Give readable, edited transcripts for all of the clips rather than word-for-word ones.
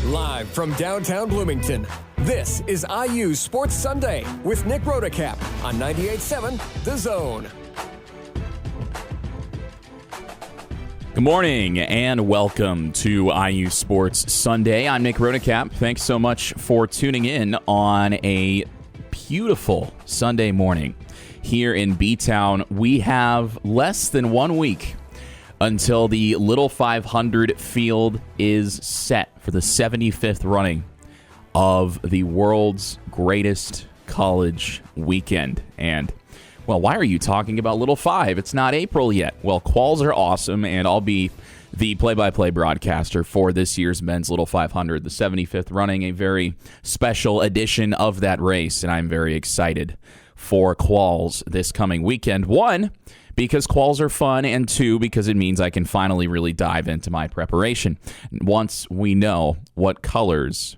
Live from downtown Bloomington, this is IU Sports Sunday with Nick Rodecap on 98.7 The Zone. Good morning and welcome to IU Sports Sunday. I'm Nick Rodecap. Thanks so much for tuning in on a beautiful Sunday morning here in B-Town. We have less than 1 week until the Little 500 field is set for the 75th running of the world's greatest college weekend. And, well, why are you talking about Little 5? It's not April yet. Well, quals are awesome, and I'll be the play-by-play broadcaster for this year's men's Little 500, the 75th running, a very special edition of that race, and I'm very excited for quals this coming weekend. One, because quals are fun, and two, because it means I can finally really dive into my preparation once we know what colors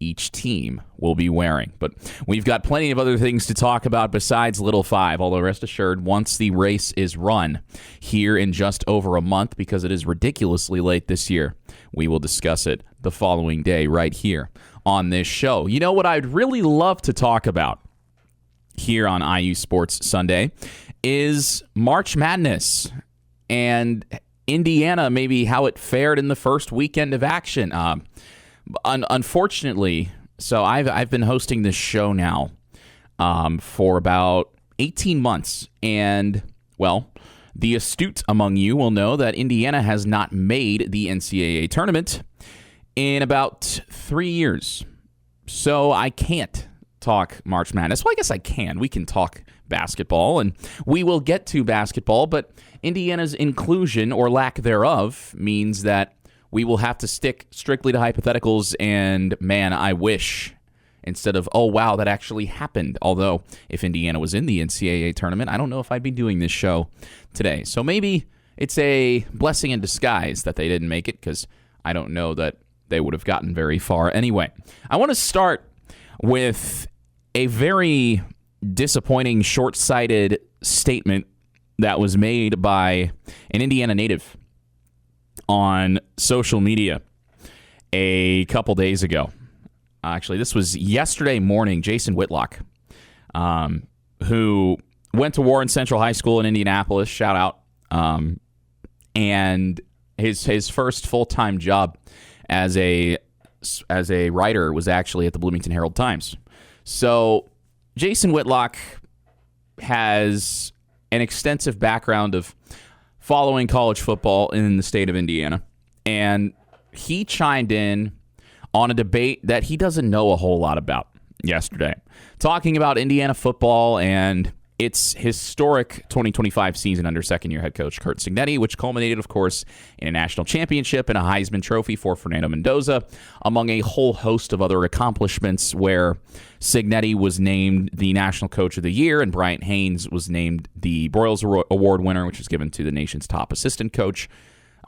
each team will be wearing. But we've got plenty of other things to talk about besides Little 5, although rest assured, once the race is run here in just over a month, because it is ridiculously late this year, we will discuss it the following day right here on this show. You know what I'd really love to talk about here on IU Sports Sunday is March Madness and Indiana, maybe how it fared in the first weekend of action. Unfortunately, so I've been hosting this show now for about 18 months, and, well, the astute among you will know that Indiana has not made the NCAA tournament in about 3 years. So I can't talk March Madness. Well, I guess I can. We can talk basketball, and we will get to basketball, but Indiana's inclusion, or lack thereof, means that we will have to stick strictly to hypotheticals, and man, I wish, instead of, oh wow, that actually happened. Although, if Indiana was in the NCAA tournament, I don't know if I'd be doing this show today. So maybe it's a blessing in disguise that they didn't make it, because I don't know that they would have gotten very far anyway. I want to start with a very disappointing, short-sighted statement that was made by an Indiana native on social media a couple days ago. Actually, this was yesterday morning. Jason Whitlock, who went to Warren Central High School in Indianapolis, shout out, and his first full-time job as a writer was actually at the Bloomington Herald-Times. So Jason Whitlock has an extensive background of following college football in the state of Indiana, and he chimed in on a debate that he doesn't know a whole lot about yesterday, talking about Indiana football and its historic 2025 season under second-year head coach Curt Cignetti, which culminated, of course, in a national championship and a Heisman Trophy for Fernando Mendoza, among a whole host of other accomplishments where Cignetti was named the National Coach of the Year and Bryant Haynes was named the Broyles Award winner, which is given to the nation's top assistant coach.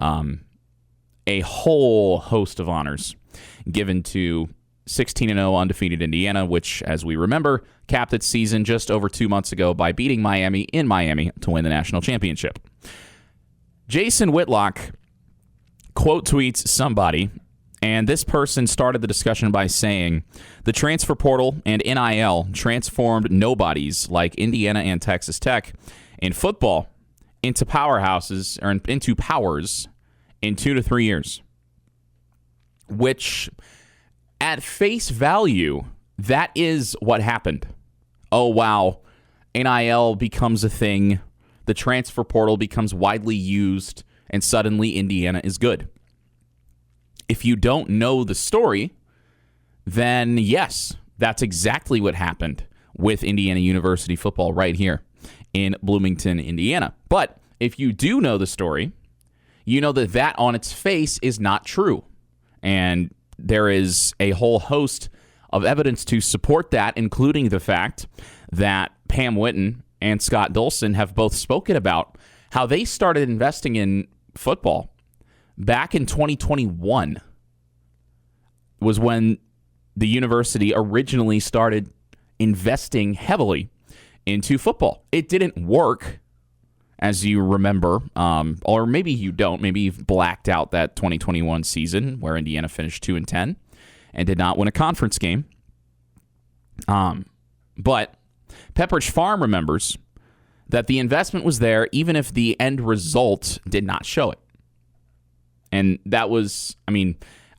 A whole host of honors given to 16-0 undefeated Indiana, which, as we remember, capped its season just over 2 months ago by beating Miami in Miami to win the national championship. Jason Whitlock quote tweets somebody, and this person started the discussion by saying, the transfer portal and NIL transformed nobodies like Indiana and Texas Tech in football into powerhouses, or into powers, in 2 to 3 years. Which, at face value, that is what happened. Oh, wow. NIL becomes a thing. The transfer portal becomes widely used, and suddenly Indiana is good. If you don't know the story, then yes, that's exactly what happened with Indiana University football right here in Bloomington, Indiana. But if you do know the story, you know that that on its face is not true. And there is a whole host of evidence to support that, including the fact that Pam Whitten and Scott Dolson have both spoken about how they started investing in football back in 2021 was when the university originally started investing heavily into football. It didn't work, as you remember, or maybe you don't. Maybe you've blacked out that 2021 season where Indiana finished 2-10. and did not win a conference game. But Pepperidge Farm remembers that the investment was there even if the end result did not show it. And that was,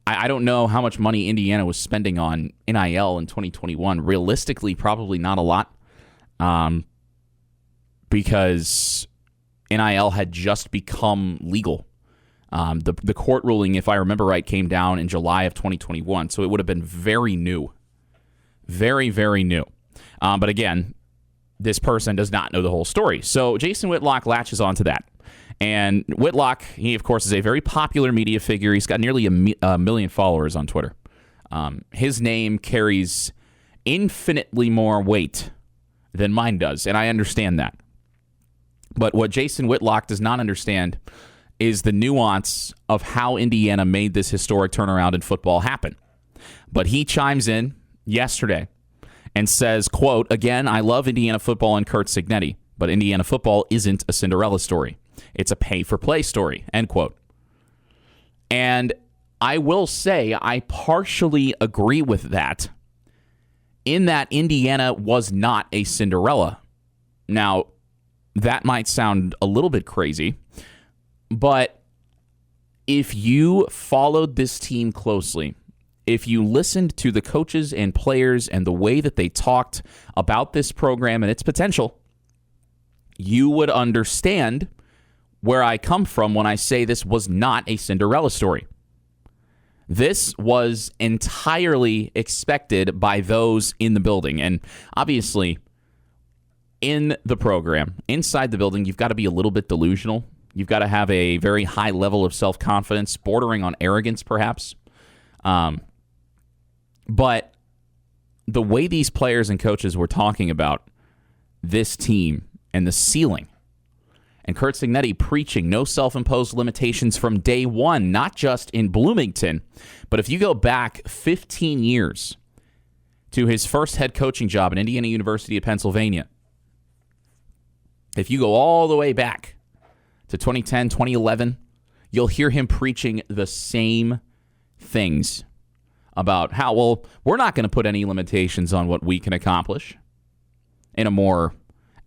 I don't know how much money Indiana was spending on NIL in 2021. Realistically, probably not a lot, because NIL had just become legal. The court ruling, if I remember right, came down in July of 2021, so it would have been very new. Very, very new. But again, this person does not know the whole story. So Jason Whitlock latches onto that. And Whitlock, he, of course, is a very popular media figure. He's got nearly a million followers on Twitter. His name carries infinitely more weight than mine does, and I understand that. But what Jason Whitlock does not understand is the nuance of how Indiana made this historic turnaround in football happen. But he chimes in yesterday and says, quote, "Again, I love Indiana football and Curt Cignetti, but Indiana football isn't a Cinderella story. It's a pay-for-play story," end quote. And I will say I partially agree with that, in that Indiana was not a Cinderella. Now, that might sound a little bit crazy, but if you followed this team closely, if you listened to the coaches and players and the way that they talked about this program and its potential, you would understand where I come from when I say this was not a Cinderella story. This was entirely expected by those in the building. And obviously, in the program, inside the building, you've got to be a little bit delusional. You've got to have a very high level of self-confidence, bordering on arrogance, perhaps. But the way these players and coaches were talking about this team and the ceiling, and Curt Cignetti preaching no self-imposed limitations from day one, not just in Bloomington, but if you go back 15 years to his first head coaching job at Indiana University of Pennsylvania, if you go all the way back to 2010, 2011, you'll hear him preaching the same things about how, well, we're not going to put any limitations on what we can accomplish, in a more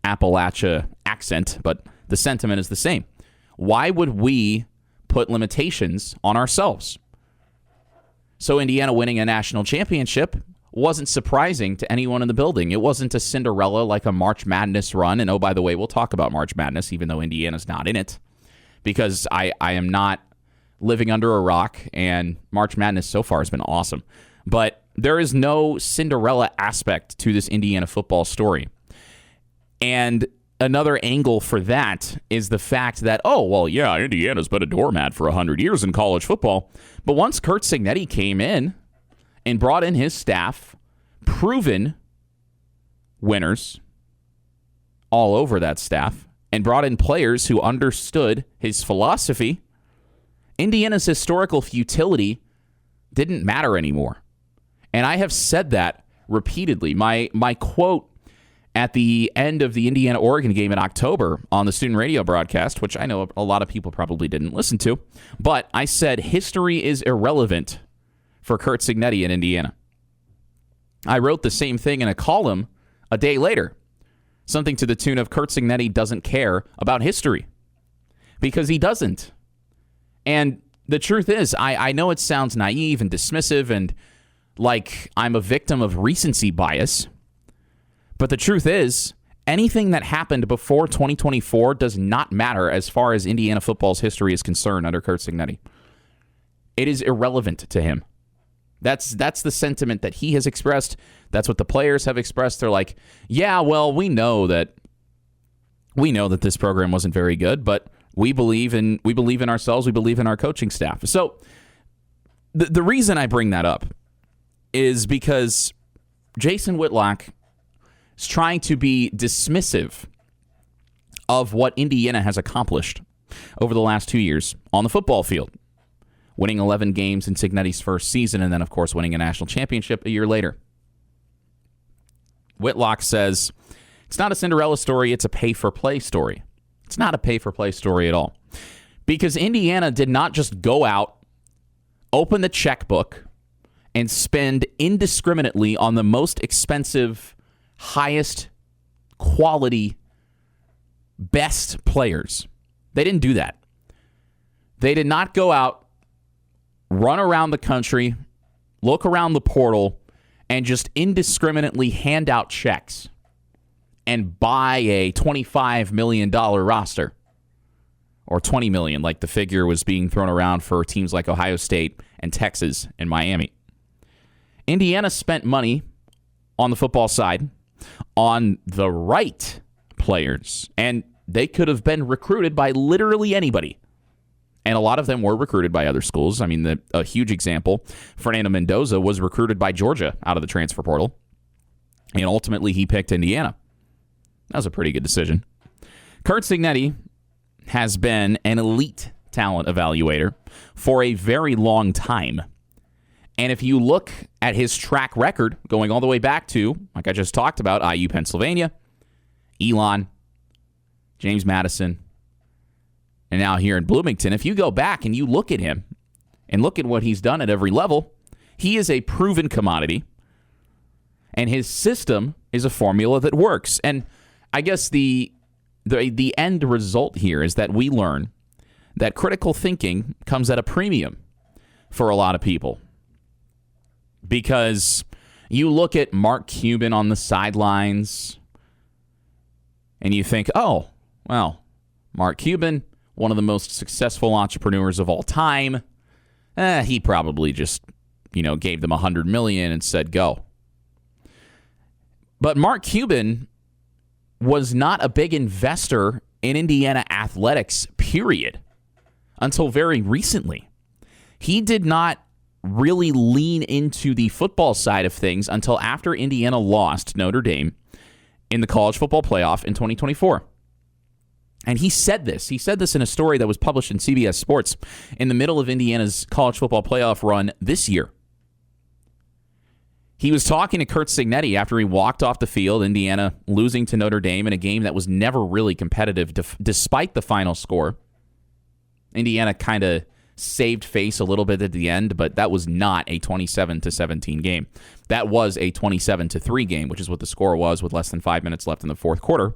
Appalachia accent, but the sentiment is the same. Why would we put limitations on ourselves? So Indiana winning a national championship wasn't surprising to anyone in the building. It wasn't a Cinderella like a March Madness run. And oh, by the way, we'll talk about March Madness, even though Indiana's not in it, because I am not living under a rock, and March Madness so far has been awesome. But there is no Cinderella aspect to this Indiana football story. And another angle for that is the fact that, oh, well, yeah, Indiana's been a doormat for 100 years in college football. But once Curt Cignetti came in and brought in his staff, proven winners all over that staff, and brought in players who understood his philosophy, Indiana's historical futility didn't matter anymore. And I have said that repeatedly. My quote at the end of the Indiana-Oregon game in October on the student radio broadcast, which I know a lot of people probably didn't listen to, but I said history is irrelevant for Curt Cignetti in Indiana. I wrote the same thing in a column a day later, something to the tune of Curt Cignetti doesn't care about history, because he doesn't. And the truth is, I know it sounds naive and dismissive and like I'm a victim of recency bias, but the truth is, anything that happened before 2024 does not matter as far as Indiana football's history is concerned under Curt Cignetti. It is irrelevant to him. That's the sentiment that he has expressed. That's what the players have expressed. They're like, yeah, well, we know that this program wasn't very good, but we believe in ourselves. We believe in our coaching staff. So the reason I bring that up is because Jason Whitlock is trying to be dismissive of what Indiana has accomplished over the last 2 years on the football field, winning 11 games in Cignetti's first season, and then, of course, winning a national championship a year later. Whitlock says, it's not a Cinderella story, it's a pay-for-play story. It's not a pay-for-play story at all. Because Indiana did not just go out, open the checkbook, and spend indiscriminately on the most expensive, highest quality, best players. They didn't do that. They did not go out, run around the country, look around the portal, and just indiscriminately hand out checks and buy a $25 million roster. Or $20 million, like the figure was being thrown around for teams like Ohio State and Texas and Miami. Indiana spent money on the football side on the right players, and they could have been recruited by literally anybody. And a lot of them were recruited by other schools. I mean, a huge example, Fernando Mendoza was recruited by Georgia out of the transfer portal, and ultimately he picked Indiana. That was a pretty good decision. Curt Cignetti has been an elite talent evaluator for a very long time. And if you look at his track record, going all the way back to, like I just talked about, IU Pennsylvania, Elon, James Madison, and now here in Bloomington, if you go back and you look at him and look at what he's done at every level, he is a proven commodity, and his system is a formula that works. And I guess the end result here is that we learn that critical thinking comes at a premium for a lot of people. Because you look at Mark Cuban on the sidelines and you think, oh, well, Mark Cuban, one of the most successful entrepreneurs of all time, he probably just, gave them $100 million and said, go. But Mark Cuban was not a big investor in Indiana athletics, period, until very recently. He did not really lean into the football side of things until after Indiana lost Notre Dame in the college football playoff in 2024. And he said this. He said this in a story that was published in CBS Sports in the middle of Indiana's college football playoff run this year. He was talking to Curt Cignetti after he walked off the field, Indiana losing to Notre Dame in a game that was never really competitive despite the final score. Indiana kind of saved face a little bit at the end, but that was not a 27-17 game. That was a 27-3 game, which is what the score was with less than 5 minutes left in the fourth quarter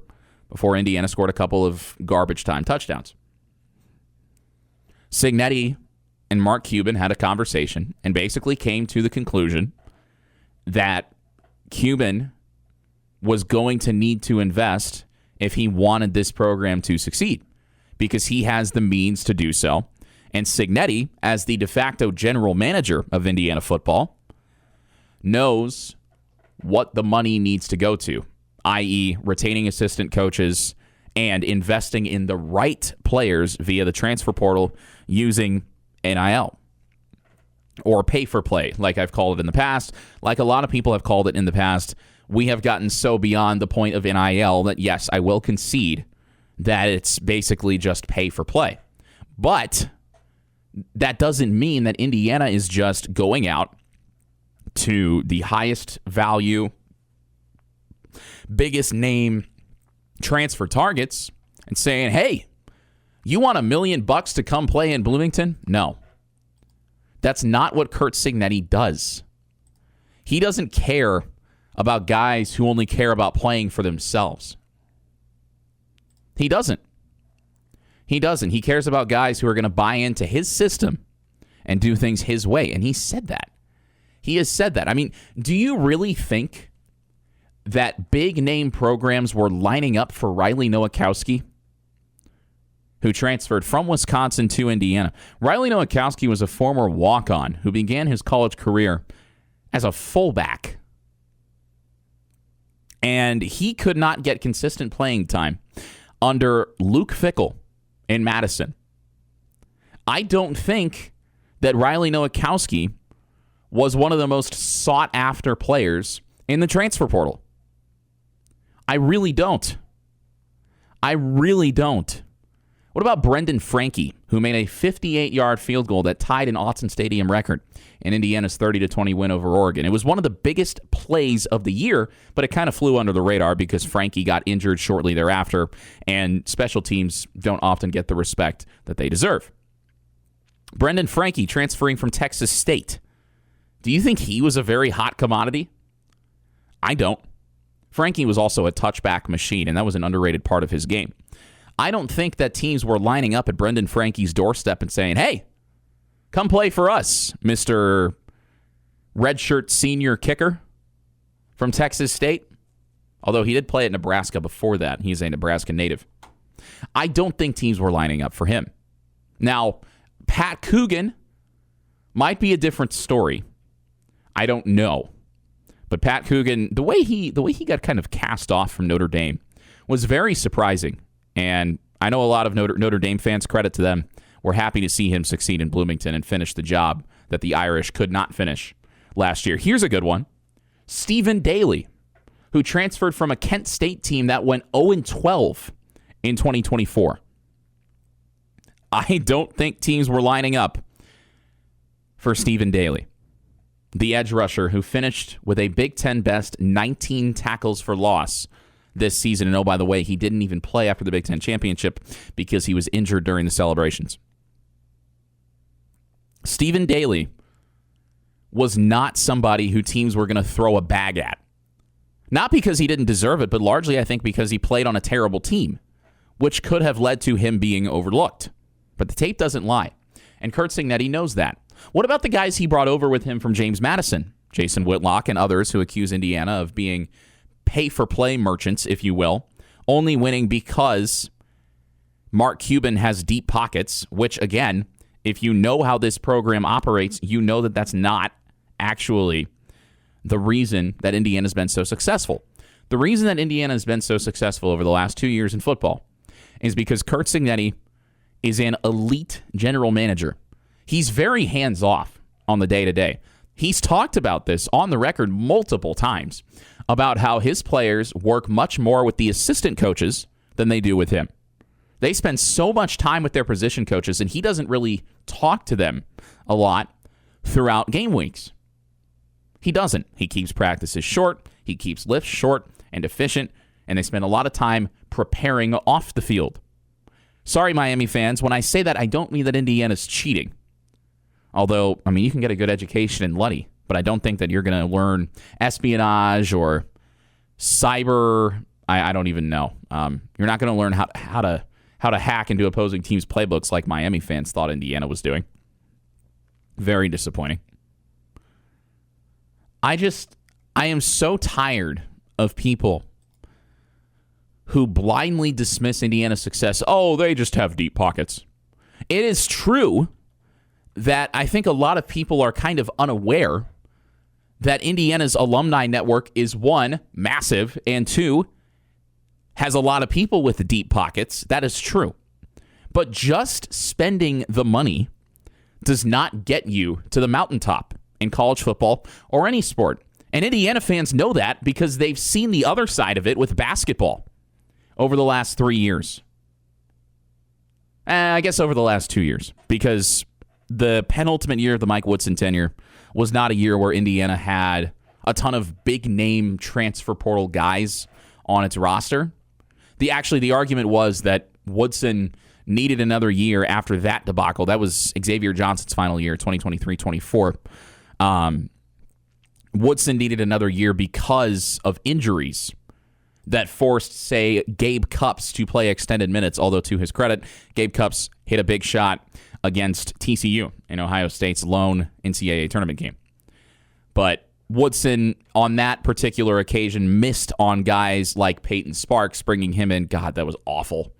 before Indiana scored a couple of garbage time touchdowns. Cignetti and Mark Cuban had a conversation and basically came to the conclusion that Cuban was going to need to invest if he wanted this program to succeed, because he has the means to do so. And Cignetti, as the de facto general manager of Indiana football, knows what the money needs to go to, i.e. retaining assistant coaches and investing in the right players via the transfer portal using NIL. Or pay for play, like I've called it in the past. Like a lot of people have called it in the past, we have gotten so beyond the point of NIL that, yes, I will concede that it's basically just pay for play. But that doesn't mean that Indiana is just going out to the highest value, biggest name transfer targets and saying, hey, you want $1 million to come play in Bloomington? No. That's not what Curt Cignetti does. He doesn't care about guys who only care about playing for themselves. He doesn't. He doesn't. He cares about guys who are going to buy into his system and do things his way. And he said that. He has said that. I mean, do you really think that big name programs were lining up for Riley Nowakowski, who transferred from Wisconsin to Indiana? Riley Nowakowski was a former walk-on who began his college career as a fullback. And he could not get consistent playing time under Luke Fickell in Madison. I don't think that Riley Nowakowski was one of the most sought-after players in the transfer portal. I really don't. I really don't. What about Brendan Franke, who made a 58-yard field goal that tied an Autzen Stadium record in Indiana's 30-20 win over Oregon? It was one of the biggest plays of the year, but it kind of flew under the radar because Franke got injured shortly thereafter, and special teams don't often get the respect that they deserve. Brendan Franke transferring from Texas State Do you think he was a very hot commodity? I don't. Frankie was also a touchback machine, and that was an underrated part of his game. I don't think that teams were lining up at Brendan Frankie's doorstep and saying, hey, come play for us, Mr. Redshirt senior kicker from Texas State. Although he did play at Nebraska before that. He's a Nebraska native. I don't think teams were lining up for him. Now, Pat Coogan might be a different story. I don't know. But Pat Coogan, the way he got kind of cast off from Notre Dame was very surprising. And I know a lot of Notre Dame fans, credit to them, were happy to see him succeed in Bloomington and finish the job that the Irish could not finish last year. Here's a good one. Stephen Daly, who transferred from a Kent State team that went 0-12 in 2024. I don't think teams were lining up for Stephen Daly, the edge rusher who finished with a Big Ten best 19 tackles for loss this season. And oh, by the way, he didn't even play after the Big Ten championship because he was injured during the celebrations. Stephen Daly was not somebody who teams were going to throw a bag at. Not because he didn't deserve it, but largely, I think, because he played on a terrible team, which could have led to him being overlooked. But the tape doesn't lie. And Curt Cignetti knows that. What about the guys he brought over with him from James Madison? Jason Whitlock and others who accuse Indiana of being pay-for-play merchants, if you will, only winning because Mark Cuban has deep pockets, which, again, if you know how this program operates, you know that that's not actually the reason that Indiana's been so successful. The reason that Indiana has been so successful over the last 2 years in football is because Curt Cignetti is an elite general manager. He's very hands-off on the day-to-day. He's talked about this on the record multiple times about how his players work much more with the assistant coaches than they do with him. They spend so much time with their position coaches, and he doesn't really talk to them a lot throughout game weeks. He doesn't. He keeps practices short. He keeps lifts short and efficient, and they spend a lot of time preparing off the field. Sorry, Miami fans. When I say that, I don't mean that Indiana's cheating. Although, I mean, you can get a good education in Luddy, but I don't think that you're going to learn espionage or cyber. I don't even know. You're not going to learn how to hack into opposing teams' playbooks like Miami fans thought Indiana was doing. Very disappointing. I am so tired of people who blindly dismiss Indiana's success. Oh, they just have deep pockets. It is true that I think a lot of people are kind of unaware that Indiana's alumni network is, one, massive, and two, has a lot of people with deep pockets. That is true. But just spending the money does not get you to the mountaintop in college football or any sport. And Indiana fans know that because they've seen the other side of it with basketball over the last 3 years. I guess over the last 2 years, because the penultimate year of the Mike Woodson tenure was not a year where Indiana had a ton of big-name transfer portal guys on its roster. The argument was that Woodson needed another year after that debacle. That was Xavier Johnson's final year, 2023-24. Woodson needed another year because of injuries that forced, say, Gabe Cupps to play extended minutes, although to his credit, Gabe Cupps hit a big shot against TCU in Ohio State's lone NCAA tournament game. But Woodson, on that particular occasion, missed on guys like Peyton Sparks, bringing him in. God, that was awful.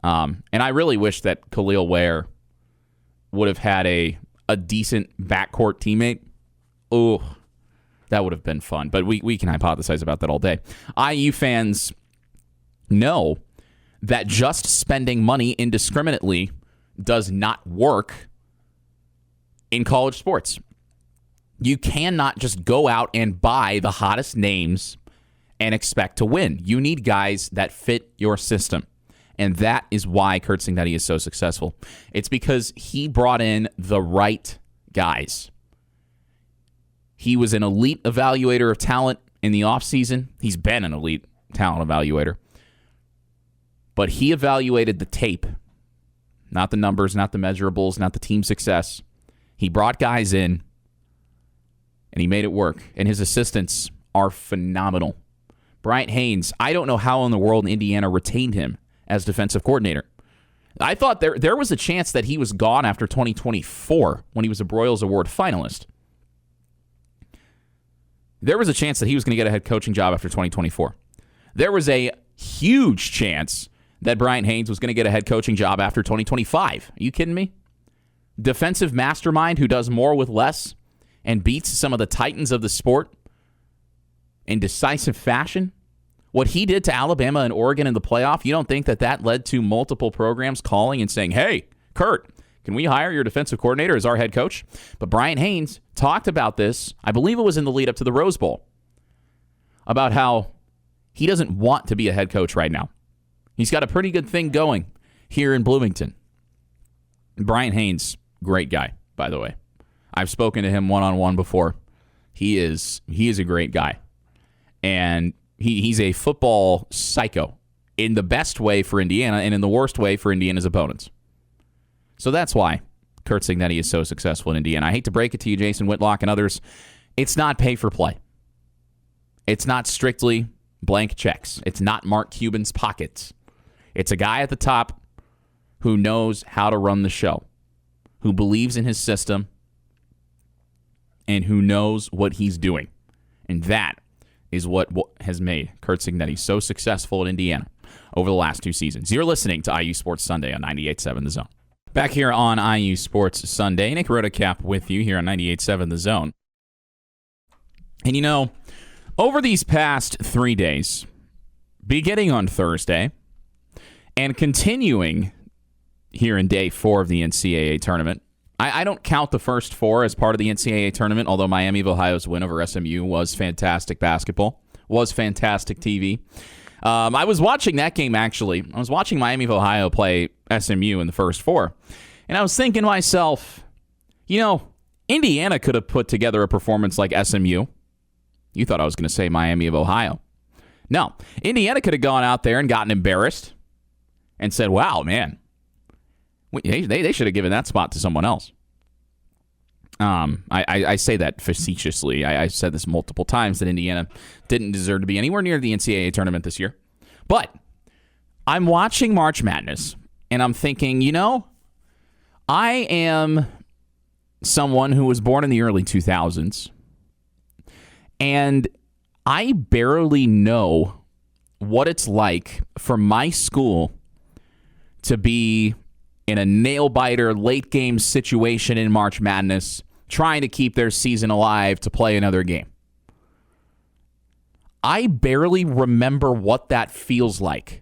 And I really wish that Khalil Ware would have had a decent backcourt teammate. Oh, that would have been fun. But we can hypothesize about that all day. IU fans know that just spending money indiscriminately does not work in college sports. You cannot just go out and buy the hottest names and expect to win. You need guys that fit your system. And that is why Curt Cignetti is so successful. It's because he brought in the right guys. He was an elite evaluator of talent in the offseason. He's been an elite talent evaluator. But he evaluated the tape, not the numbers, not the measurables, not the team success. He brought guys in and he made it work. And his assistants are phenomenal. Bryant Haynes, I don't know how in the world Indiana retained him as defensive coordinator. I thought there was a chance that he was gone after 2024 when he was a Broyles Award finalist. There was a chance that he was going to get a head coaching job after 2024. There was a huge chance that Bryant Haynes was going to get a head coaching job after 2025. Are you kidding me? Defensive mastermind who does more with less and beats some of the titans of the sport in decisive fashion. What he did to Alabama and Oregon in the playoff, you don't think that led to multiple programs calling and saying, hey, Kurt, can we hire your defensive coordinator as our head coach? But Bryant Haynes talked about this, I believe it was in the lead up to the Rose Bowl, about how he doesn't want to be a head coach right now. He's got a pretty good thing going here in Bloomington. Bryant Haynes, great guy, by the way. I've spoken to him one-on-one before. He is a great guy. And he's a football psycho in the best way for Indiana and in the worst way for Indiana's opponents. So that's why Curt Cignetti is so successful in Indiana. I hate to break it to you, Jason Whitlock and others. It's not pay for play. It's not strictly blank checks. It's not Mark Cuban's pockets. It's a guy at the top who knows how to run the show, who believes in his system, and who knows what he's doing. And that is what has made Curt Cignetti so successful in Indiana over the last 2 seasons. You're listening to IU Sports Sunday on 98.7 The Zone. Back here on IU Sports Sunday, Nick Rotocap with you here on 98.7 The Zone. And you know, over these past 3 days, beginning on Thursday and continuing here in day 4 of the NCAA tournament, I don't count the first 4 as part of the NCAA tournament, although Miami of Ohio's win over SMU was fantastic basketball, was fantastic TV. I was watching that game, actually. I was watching Miami of Ohio play SMU in the first 4, and I was thinking to myself, you know, Indiana could have put together a performance like SMU. You thought I was going to say Miami of Ohio. No, Indiana could have gone out there and gotten embarrassed and said, wow, man, they should have given that spot to someone else. I say that facetiously. I said this multiple times that Indiana didn't deserve to be anywhere near the NCAA tournament this year. But I'm watching March Madness, and I'm thinking, you know, I am someone who was born in the early 2000s, and I barely know what it's like for my school to be in a nail-biter late-game situation in March Madness, trying to keep their season alive to play another game. I barely remember what that feels like.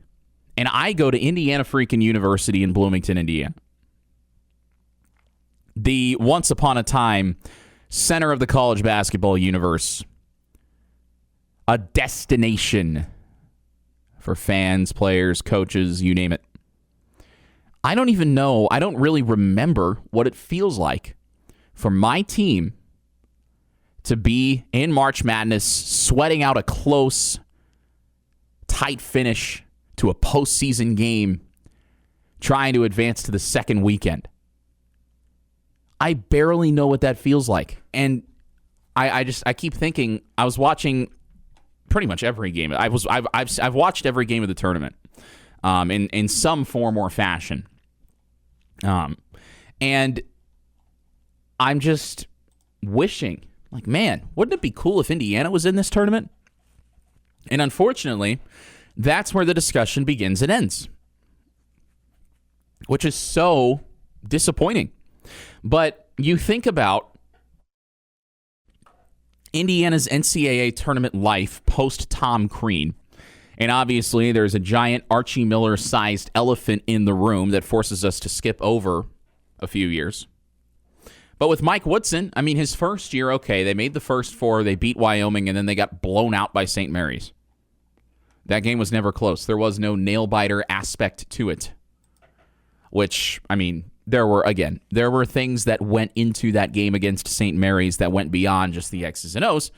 And I go to Indiana freaking University in Bloomington, Indiana. The once-upon-a-time center of the college basketball universe. A destination for fans, players, coaches, you name it. I don't even know, I don't really remember what it feels like for my team to be in March Madness, sweating out a close, tight finish to a postseason game, trying to advance to the second weekend. I barely know what that feels like. And I keep thinking, I was watching pretty much every game. I've watched every game of the tournament in some form or fashion. And I'm just wishing, like, man, wouldn't it be cool if Indiana was in this tournament? And unfortunately, that's where the discussion begins and ends, which is so disappointing. But you think about Indiana's NCAA tournament life post Tom Crean. And obviously, there's a giant Archie Miller-sized elephant in the room that forces us to skip over a few years. But with Mike Woodson, I mean, his first year, okay, they made the first 4, they beat Wyoming, and then they got blown out by St. Mary's. That game was never close. There was no nail-biter aspect to it. Which, I mean, there were things that went into that game against St. Mary's that went beyond just the X's and O's.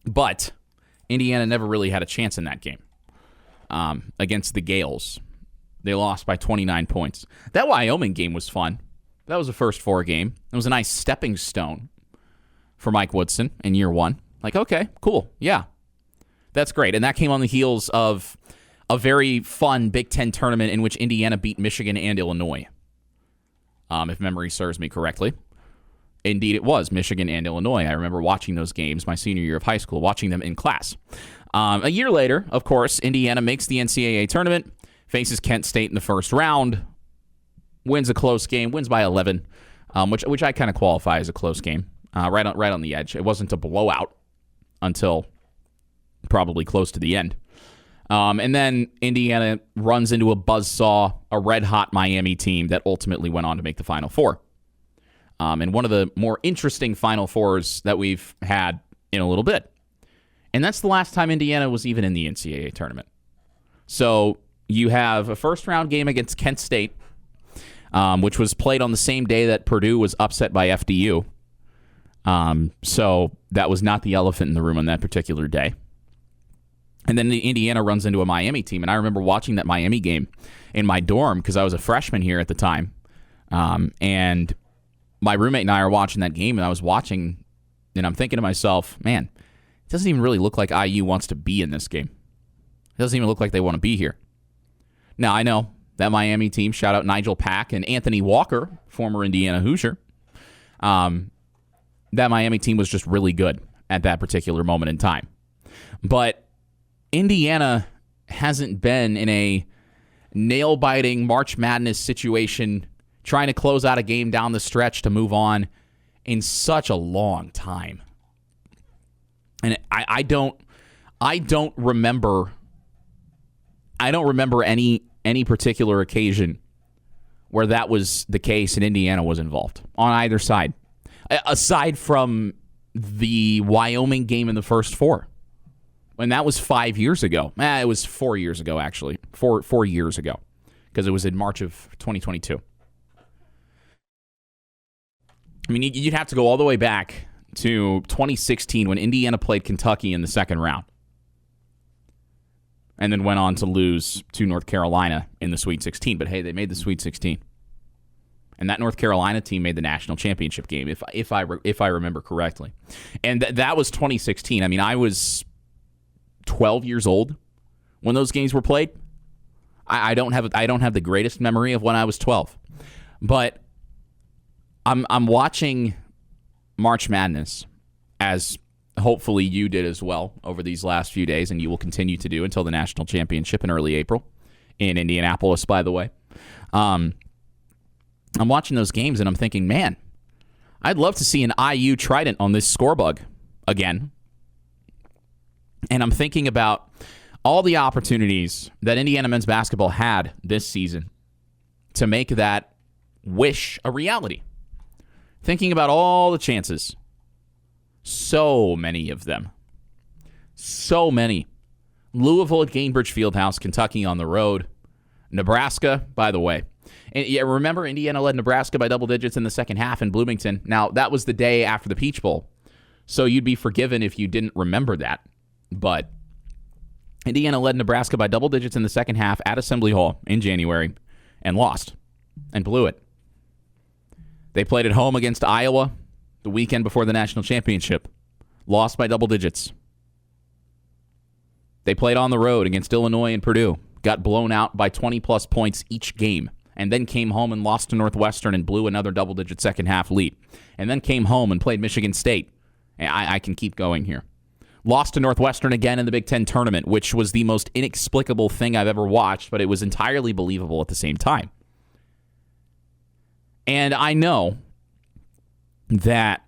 But Indiana never really had a chance in that game against the Gales. They lost by 29 points. That Wyoming game was fun. That was a first 4 game. It was a nice stepping stone for Mike Woodson in year one. Like, okay, cool. Yeah, that's great. And that came on the heels of a very fun Big Ten tournament in which Indiana beat Michigan and Illinois, if memory serves me correctly. Indeed, it was Michigan and Illinois. I remember watching those games my senior year of high school, watching them in class. A year later, of course, Indiana makes the NCAA tournament, faces Kent State in the first round, wins a close game, wins by 11, which I kind of qualify as a close game, right on the edge. It wasn't a blowout until probably close to the end. And then Indiana runs into a buzzsaw, a red-hot Miami team that ultimately went on to make the Final Four. And one of the more interesting Final Fours that we've had in a little bit. And that's the last time Indiana was even in the NCAA tournament. So you have a first-round game against Kent State, which was played on the same day that Purdue was upset by FDU. So that was not the elephant in the room on that particular day. And then Indiana runs into a Miami team. And I remember watching that Miami game in my dorm because I was a freshman here at the time. And my roommate and I are watching that game, and I was watching, and I'm thinking to myself, man, it doesn't even really look like IU wants to be in this game. It doesn't even look like they want to be here. Now, I know that Miami team, shout out Nigel Pack and Anthony Walker, former Indiana Hoosier, that Miami team was just really good at that particular moment in time. But Indiana hasn't been in a nail-biting March Madness situation trying to close out a game down the stretch to move on in such a long time. And I don't remember any particular occasion where that was the case and Indiana was involved on either side. Aside from the Wyoming game in the first four. And that was 5 years ago. It was 4 years ago, actually. Four years ago. Because it was in March of 2022. I mean, you'd have to go all the way back to 2016 when Indiana played Kentucky in the second round. And then went on to lose to North Carolina in the Sweet 16. But hey, they made the Sweet 16. And that North Carolina team made the national championship game, if I remember correctly. And that was 2016. I mean, I was 12 years old when those games were played. I don't have the greatest memory of when I was 12. But I'm watching March Madness, as hopefully you did as well over these last few days, and you will continue to do until the national championship in early April in Indianapolis, by the way. I'm watching those games, and I'm thinking, man, I'd love to see an IU Trident on this score bug again. And I'm thinking about all the opportunities that Indiana men's basketball had this season to make that wish a reality. Thinking about all the chances. So many of them. So many. Louisville at Gainbridge Fieldhouse, Kentucky on the road. Nebraska, by the way. And yeah, remember Indiana led Nebraska by double digits in the second half in Bloomington. Now, that was the day after the Peach Bowl. So you'd be forgiven if you didn't remember that. But Indiana led Nebraska by double digits in the second half at Assembly Hall in January and lost and blew it. They played at home against Iowa the weekend before the national championship. Lost by double digits. They played on the road against Illinois and Purdue. Got blown out by 20-plus points each game. And then came home and lost to Northwestern and blew another double-digit second-half lead. And then came home and played Michigan State. I can keep going here. Lost to Northwestern again in the Big Ten tournament, which was the most inexplicable thing I've ever watched, but it was entirely believable at the same time. And I know that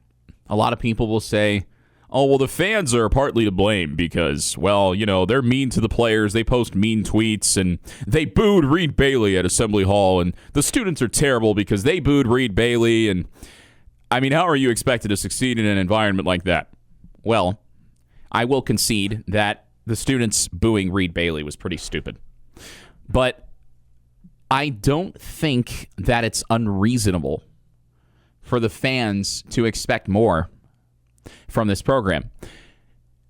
a lot of people will say, oh, well, the fans are partly to blame because, well, you know, they're mean to the players. They post mean tweets, and they booed Reed Bailey at Assembly Hall, and the students are terrible because they booed Reed Bailey. And, I mean, how are you expected to succeed in an environment like that? Well, I will concede that the students booing Reed Bailey was pretty stupid. But I don't think that it's unreasonable for the fans to expect more from this program.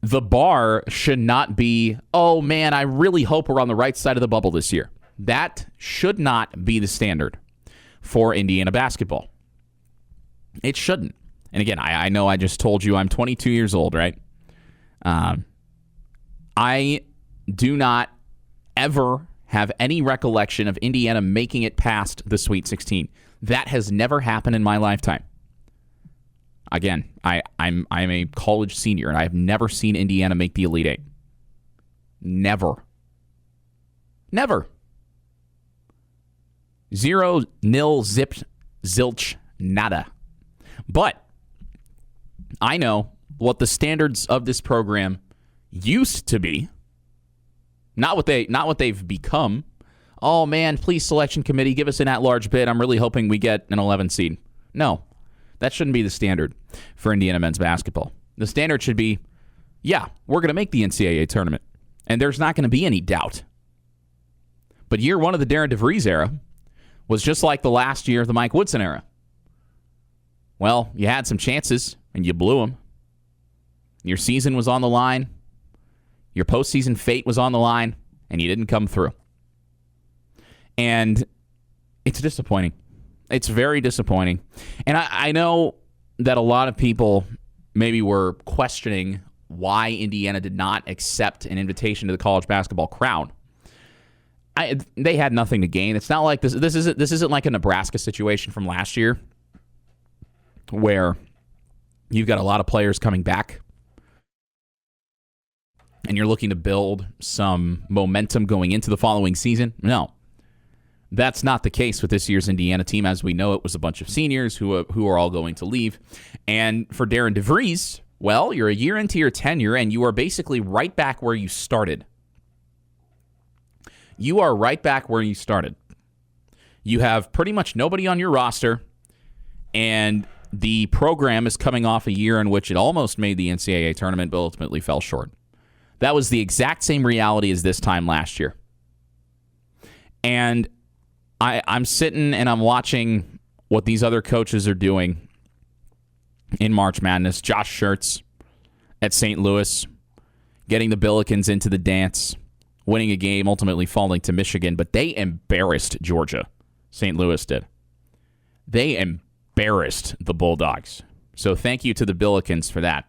The bar should not be, oh man, I really hope we're on the right side of the bubble this year. That should not be the standard for Indiana basketball. It shouldn't. and again, I know I just told you I'm 22 years old, right? I do not ever have any recollection of Indiana making it past the Sweet 16. That has never happened in my lifetime. Again, I'm a college senior, and I have never seen Indiana make the Elite Eight. Never. 0, nil, zip, zilch, nada. But I know what the standards of this program used to be. Not what they've become. Oh man, please selection committee, give us an at-large bid. I'm really hoping we get an 11 seed. No, that shouldn't be the standard for Indiana men's basketball. The standard should be, yeah, we're going to make the NCAA tournament, and there's not going to be any doubt. But year one of the Darren DeVries era was just like the last year of the Mike Woodson era. Well, you had some chances, and you blew them. Your season was on the line. Your postseason fate was on the line, and you didn't come through. And it's disappointing. It's very disappointing. And I know that a lot of people maybe were questioning why Indiana did not accept an invitation to the college basketball crown. They had nothing to gain. It's not like this isn't like a Nebraska situation from last year where you've got a lot of players coming back and you're looking to build some momentum going into the following season. No. That's not the case with this year's Indiana team. As we know, it was a bunch of seniors who are all going to leave. And for Darren DeVries, well, you're a year into your tenure, and you are basically right back where you started. You are right back where you started. You have pretty much nobody on your roster, and the program is coming off a year in which it almost made the NCAA tournament, but ultimately fell short. That was the exact same reality as this time last year. And I'm sitting and I'm watching what these other coaches are doing in March Madness. Josh Schertz at St. Louis, getting the Billikens into the dance, winning a game, ultimately falling to Michigan. But they embarrassed Georgia. St. Louis did. They embarrassed the Bulldogs. So thank you to the Billikens for that.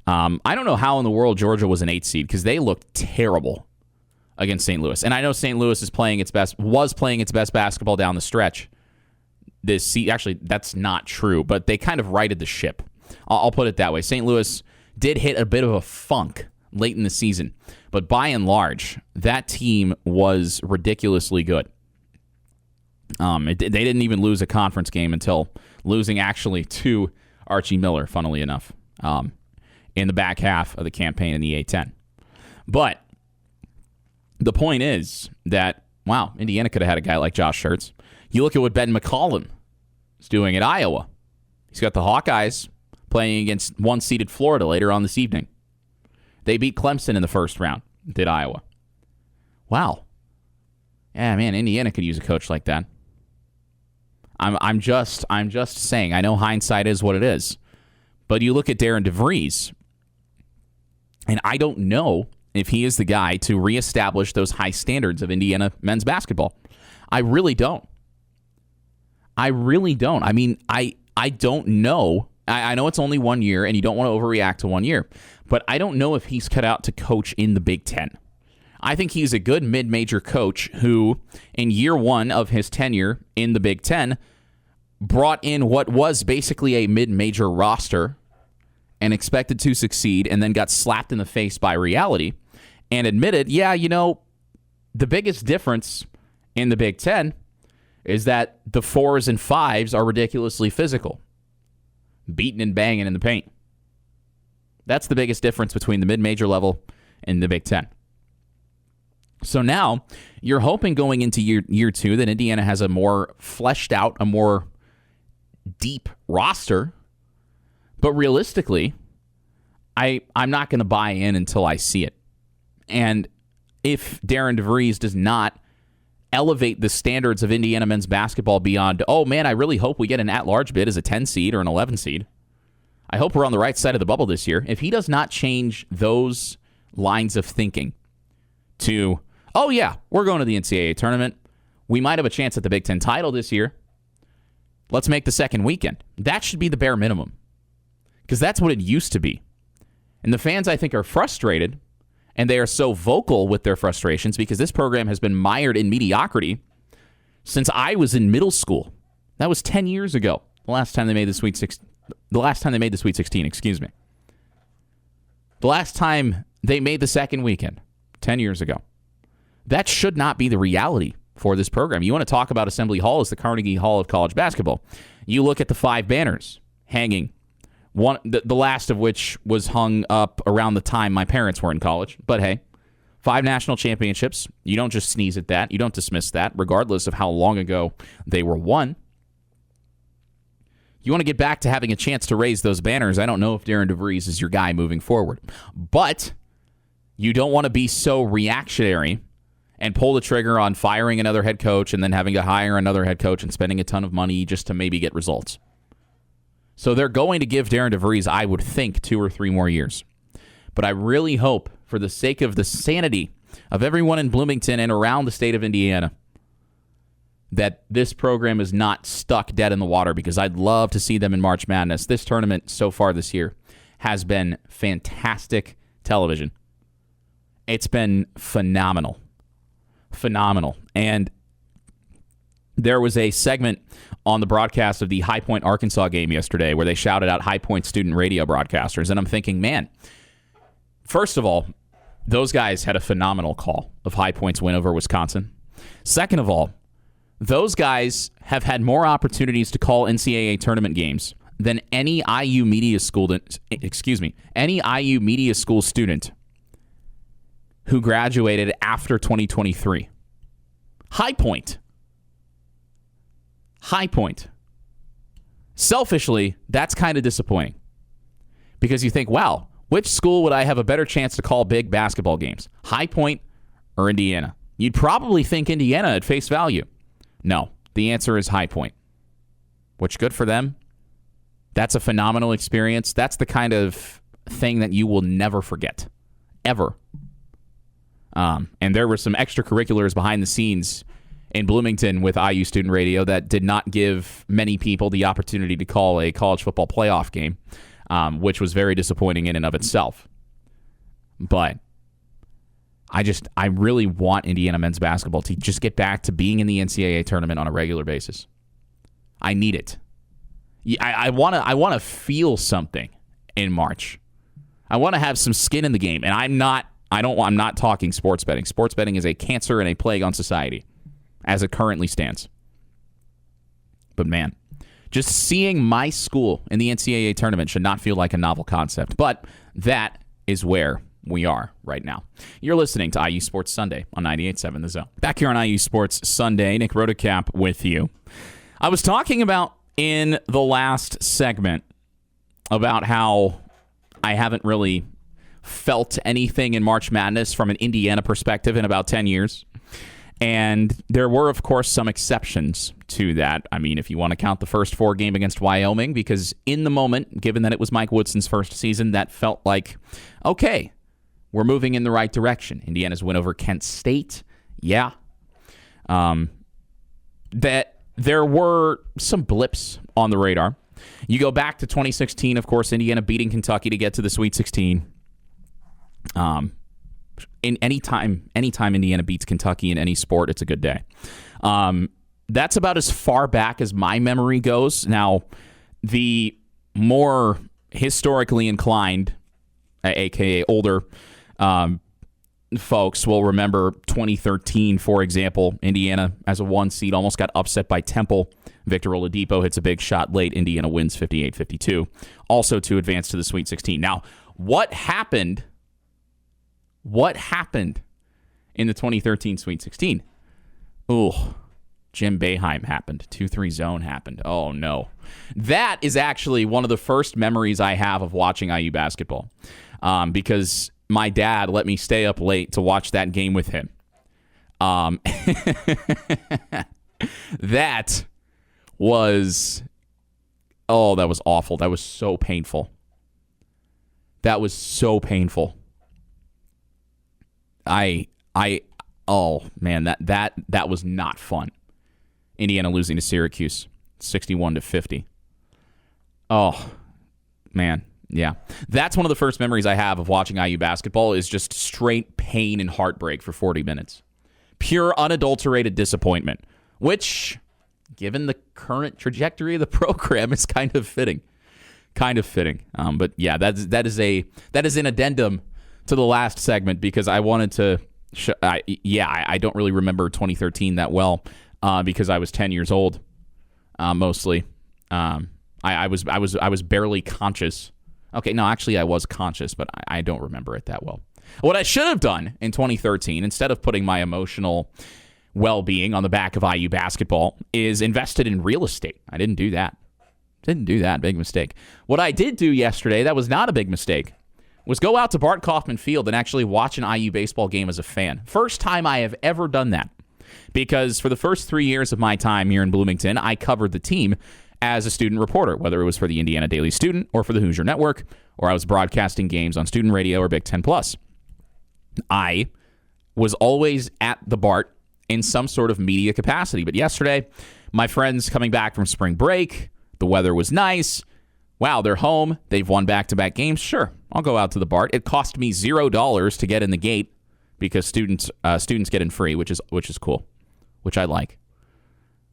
I don't know how in the world Georgia was an 8 seed because they looked terrible against St. Louis. And I know St. Louis was playing its best basketball down the stretch this season. Actually, that's not true, but they kind of righted the ship. I'll put it that way. St. Louis did hit a bit of a funk late in the season, but by and large, that team was ridiculously good. They didn't even lose a conference game until losing actually to Archie Miller, funnily enough, in the back half of the campaign in the A-10. But the point is that, wow, Indiana could have had a guy like Josh Schertz. You look at what Ben McCollum is doing at Iowa. He's got the Hawkeyes playing against one-seeded Florida later on this evening. They beat Clemson in the first round, did Iowa. Wow. Yeah, man, Indiana could use a coach like that. I'm just saying. I know hindsight is what it is. But you look at Darren DeVries, and I don't know if he is the guy to reestablish those high standards of Indiana men's basketball. I really don't. I mean, I don't know. I know it's only 1 year, and you don't want to overreact to 1 year. But I don't know if he's cut out to coach in the Big Ten. I think he's a good mid-major coach who, in year one of his tenure in the Big Ten, brought in what was basically a mid-major roster and expected to succeed, and then got slapped in the face by reality and admitted, yeah, you know, the biggest difference in the Big Ten is that the 4s and 5s are ridiculously physical, beating and banging in the paint. That's the biggest difference between the mid-major level and the Big Ten. So now you're hoping going into year two that Indiana has a more fleshed out, a more deep roster. But realistically, I'm not going to buy in until I see it. And if Darren DeVries does not elevate the standards of Indiana men's basketball beyond, oh man, I really hope we get an at-large bid as a 10 seed or an 11 seed. I hope we're on the right side of the bubble this year. If he does not change those lines of thinking to, oh yeah, we're going to the NCAA tournament. We might have a chance at the Big Ten title this year. Let's make the second weekend. That should be the bare minimum. because that's what it used to be. And the fans, I think, are frustrated, and they are so vocal with their frustrations because this program has been mired in mediocrity since I was in middle school. That was 10 years ago. The last time they made the Sweet 16, excuse me. The last time they made the second weekend, 10 years ago. That should not be the reality for this program. You want to talk about Assembly Hall as the Carnegie Hall of college basketball. You look at the 5 banners hanging, the last of which was hung up around the time my parents were in college. But hey, 5 national championships. You don't just sneeze at that. You don't dismiss that, regardless of how long ago they were won. You want to get back to having a chance to raise those banners. I don't know if Darren DeVries is your guy moving forward. But you don't want to be so reactionary and pull the trigger on firing another head coach and then having to hire another head coach and spending a ton of money just to maybe get results. So they're going to give Darren DeVries, I would think, 2 or 3 more years. But I really hope, for the sake of the sanity of everyone in Bloomington and around the state of Indiana, that this program is not stuck dead in the water, because I'd love to see them in March Madness. This tournament so far this year has been fantastic television. It's been phenomenal. Phenomenal. And there was a segment on the broadcast of the High Point, Arkansas game yesterday where they shouted out High Point student radio broadcasters. And I'm thinking, man, first of all, those guys had a phenomenal call of High Point's win over Wisconsin. Second of all, those guys have had more opportunities to call NCAA tournament games than any IU media school student who graduated after 2023. High Point. Selfishly, that's kind of disappointing, because you think, wow, which school would I have a better chance to call big basketball games? High Point or Indiana? You'd probably think Indiana at face value. No, the answer is High Point, which good for them. That's a phenomenal experience. That's the kind of thing that you will never forget, ever. And there were some extracurriculars behind the scenes in Bloomington with IU Student Radio that did not give many people the opportunity to call a college football playoff game, which was very disappointing in and of itself. But I really want Indiana men's basketball to just get back to being in the NCAA tournament on a regular basis. I need it. I want to feel something in March. I want to have some skin in the game, and I'm not talking sports betting. Sports betting is a cancer and a plague on society as it currently stands. But man, just seeing my school in the NCAA tournament should not feel like a novel concept. But that is where we are right now. You're listening to IU Sports Sunday on 98.7 The Zone. Back here on IU Sports Sunday, Nick Rotacap with you. I was talking about in the last segment about how I haven't really felt anything in March Madness from an Indiana perspective in about 10 years. And there were, of course, some exceptions to that. I mean, if you want to count the first 4 game against Wyoming, because in the moment, given that it was Mike Woodson's first season, that felt like, okay, we're moving in the right direction. Indiana's win over Kent State, yeah. That there were some blips on the radar. You go back to 2016, of course, Indiana beating Kentucky to get to the Sweet 16. In anytime Indiana beats Kentucky in any sport, it's a good day. That's about as far back as my memory goes. Now, the more historically inclined, aka older, folks will remember 2013, for example. Indiana, as a 1 seed, almost got upset by Temple. Victor Oladipo hits a big shot late. Indiana wins 58-52, also to advance to the Sweet 16. Now, what happened in the 2013 Sweet 16? Ooh, Jim Boeheim happened. 2-3 zone happened. Oh, no. That is actually one of the first memories I have of watching IU basketball, because my dad let me stay up late to watch that game with him. That was awful. That was so painful. Oh man, that was not fun. Indiana losing to Syracuse, 61-50. Oh man, Yeah. That's one of the first memories I have of watching IU basketball is just straight pain and heartbreak for 40 minutes. Pure, unadulterated disappointment, which, given the current trajectory of the program, is kind of fitting. But yeah, that is an addendum to the last segment because I wanted to. I don't really remember 2013 that well because I was 10 years old, mostly. I was barely conscious. Okay, no, actually I was conscious, but I don't remember it that well. What I should have done in 2013, instead of putting my emotional well-being on the back of IU basketball, is invested in real estate. I didn't do that. Big mistake. What I did do yesterday, that was not a big mistake, was go out to Bart Kaufman Field and actually watch an IU baseball game as a fan. First time I have ever done that. Because for the first 3 years of my time here in Bloomington, I covered the team as a student reporter, whether it was for the Indiana Daily Student or for the Hoosier Network, or I was broadcasting games on student radio or Big Ten Plus. I was always at the Bart in some sort of media capacity. But yesterday, my friends coming back from spring break, the weather was nice. Wow, they're home. They've won back-to-back games. Sure, I'll go out to the Bart. It cost me $0 to get in the gate because students get in free, which is cool, which I like.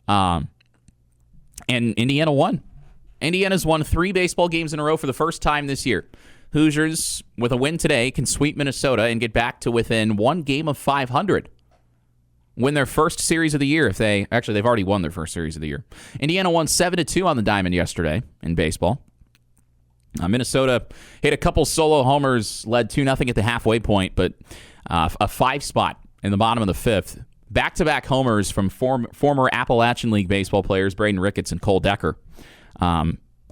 And Indiana won. Indiana's won 3 baseball games in a row for the first time this year. Hoosiers, with a win today, can sweep Minnesota and get back to within one game of 500. Win their first series of the year. They've already won their first series of the year. Indiana won 7-2 on the diamond yesterday in baseball. Minnesota hit a couple solo homers, led 2-0 at the halfway point, but a 5 spot in the bottom of the 5th. Back-to-back homers from former Appalachian League baseball players Braden Ricketts and Cole Decker.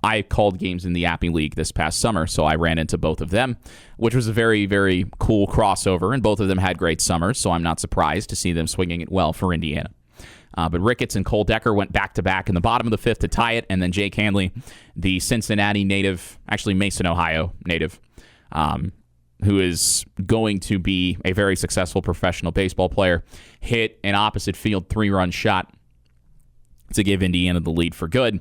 I called games in the Appy League this past summer, so I ran into both of them, which was a very, very cool crossover, and both of them had great summers, so I'm not surprised to see them swinging it well for Indiana. But Ricketts and Cole Decker went back-to-back in the bottom of the 5th to tie it, and then Jake Hanley, the Cincinnati native, actually Mason, Ohio native, who is going to be a very successful professional baseball player, hit an opposite field 3-run shot to give Indiana the lead for good.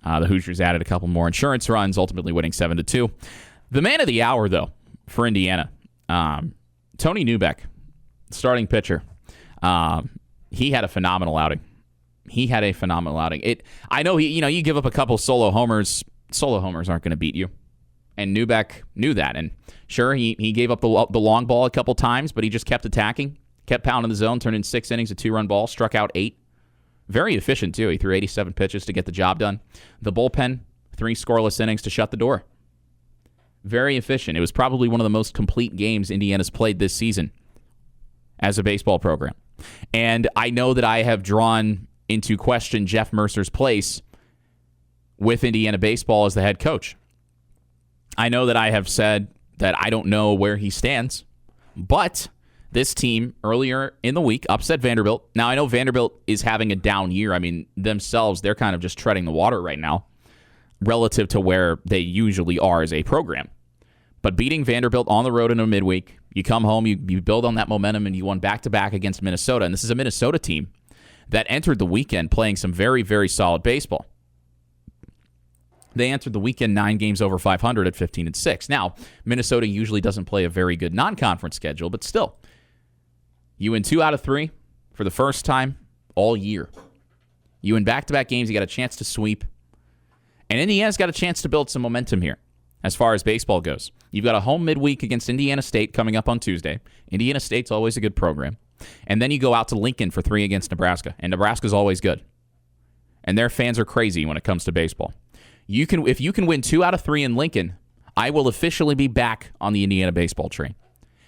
The Hoosiers added a couple more insurance runs, ultimately winning 7-2. The man of the hour, though, for Indiana, Tony Neubeck, starting pitcher. He had a phenomenal outing. I know you give up a couple solo homers. Solo homers aren't going to beat you. And Neubeck knew that. And sure, he gave up the long ball a couple times, but he just kept attacking, kept pounding the zone, turned in 6 innings, a 2-run ball, struck out 8. Very efficient, too. He threw 87 pitches to get the job done. The bullpen, 3 scoreless innings to shut the door. Very efficient. It was probably one of the most complete games Indiana's played this season as a baseball program. And I know that I have drawn into question Jeff Mercer's place with Indiana baseball as the head coach. I know that I have said that I don't know where he stands, but this team earlier in the week upset Vanderbilt. Now, I know Vanderbilt is having a down year. I mean, themselves, they're kind of just treading the water right now relative to where they usually are as a program. But beating Vanderbilt on the road in a midweek, you come home, you build on that momentum, and you won back-to-back against Minnesota. And this is a Minnesota team that entered the weekend playing some very, very solid baseball. They entered the weekend 9 games over 500 at 15-6. Now, Minnesota usually doesn't play a very good non-conference schedule, but still, you win 2 out of 3 for the first time all year. You win back-to-back games, you got a chance to sweep. And Indiana's got a chance to build some momentum here as far as baseball goes. You've got a home midweek against Indiana State coming up on Tuesday. Indiana State's always a good program. And then you go out to Lincoln for 3 against Nebraska. And Nebraska's always good. And their fans are crazy when it comes to baseball. If you can win 2 out of 3 in Lincoln, I will officially be back on the Indiana baseball train.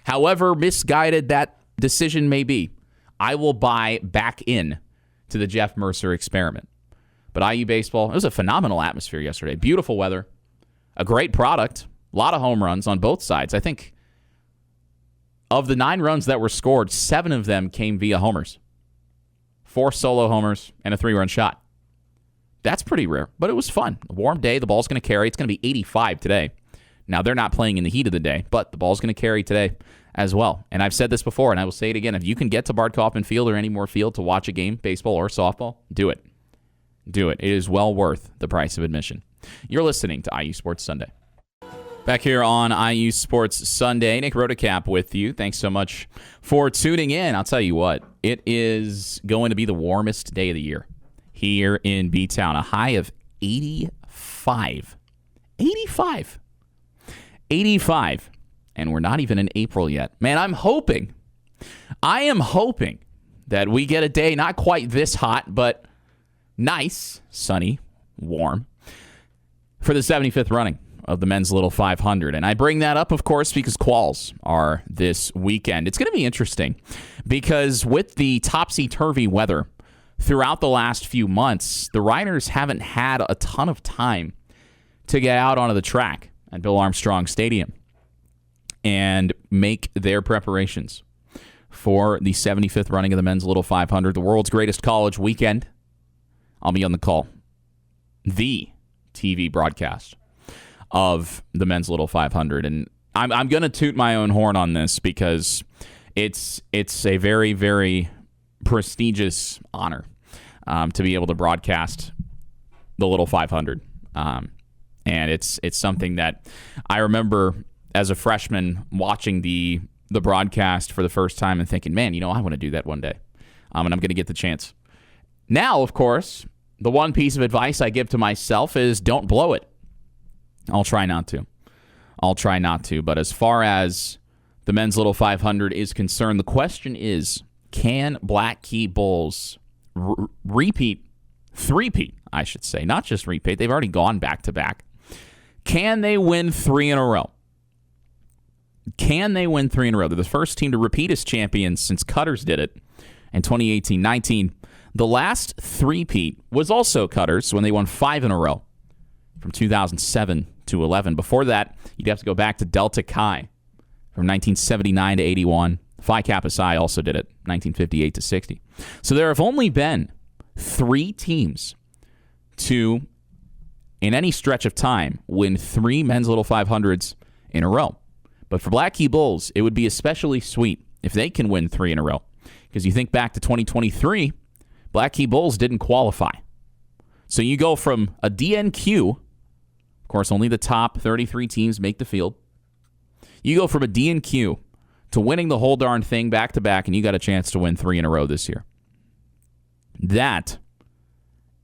However misguided that decision may be, I will buy back in to the Jeff Mercer experiment. But IU baseball, it was a phenomenal atmosphere yesterday. Beautiful weather, a great product, a lot of home runs on both sides. I think of the 9 runs that were scored, 7 of them came via homers. 4 solo homers and a 3-run shot. That's pretty rare, but it was fun. A warm day, the ball's going to carry. It's going to be 85 today. Now, they're not playing in the heat of the day, but the ball's going to carry today as well. And I've said this before, and I will say it again. If you can get to Bart Kaufman Field or any more field to watch a game, baseball or softball, do it. Do it. It is well worth the price of admission. You're listening to IU Sports Sunday. Back here on IU Sports Sunday, Nick Rotacap with you. Thanks so much for tuning in. I'll tell you what, it is going to be the warmest day of the year here in B-Town. A high of 85. 85. 85. And we're not even in April yet. Man, I am hoping that we get a day not quite this hot, but nice, sunny, warm for the 75th running of the men's Little 500. And I bring that up, of course, because quals are this weekend. It's going to be interesting because with the topsy-turvy weather throughout the last few months, the riders haven't had a ton of time to get out onto the track at Bill Armstrong Stadium and make their preparations for the 75th running of the men's Little 500, the world's greatest college weekend. I'll be on the call. The TV broadcast of the men's Little 500. And I'm going to toot my own horn on this because it's a very, very prestigious honor to be able to broadcast the Little 500. And it's something that I remember as a freshman watching the broadcast for the first time and thinking, man, I want to do that one day. And I'm going to get the chance. Now, of course, the one piece of advice I give to myself is don't blow it. I'll try not to. But as far as the men's Little 500 is concerned, the question is, can Black Key Bulls three-peat, I should say, not just repeat. They've already gone back-to-back. Can they win 3 in a row? They're the first team to repeat as champions since Cutters did it in 2018-19. The last three-peat was also Cutters when they won 5 in a row from 2007 to 11. Before that, you'd have to go back to Delta Chi from 1979 to 81. Phi Kappa Psi also did it, 1958 to 60. So there have only been 3 teams to, in any stretch of time, win 3 men's Little 500s in a row. But for Black Key Bulls, it would be especially sweet if they can win 3 in a row. Because you think back to 2023, Black Key Bulls didn't qualify. So you go from a DNQ, of course, only the top 33 teams make the field. You go from a DNQ to winning the whole darn thing back-to-back, and you got a chance to win 3 in a row this year. That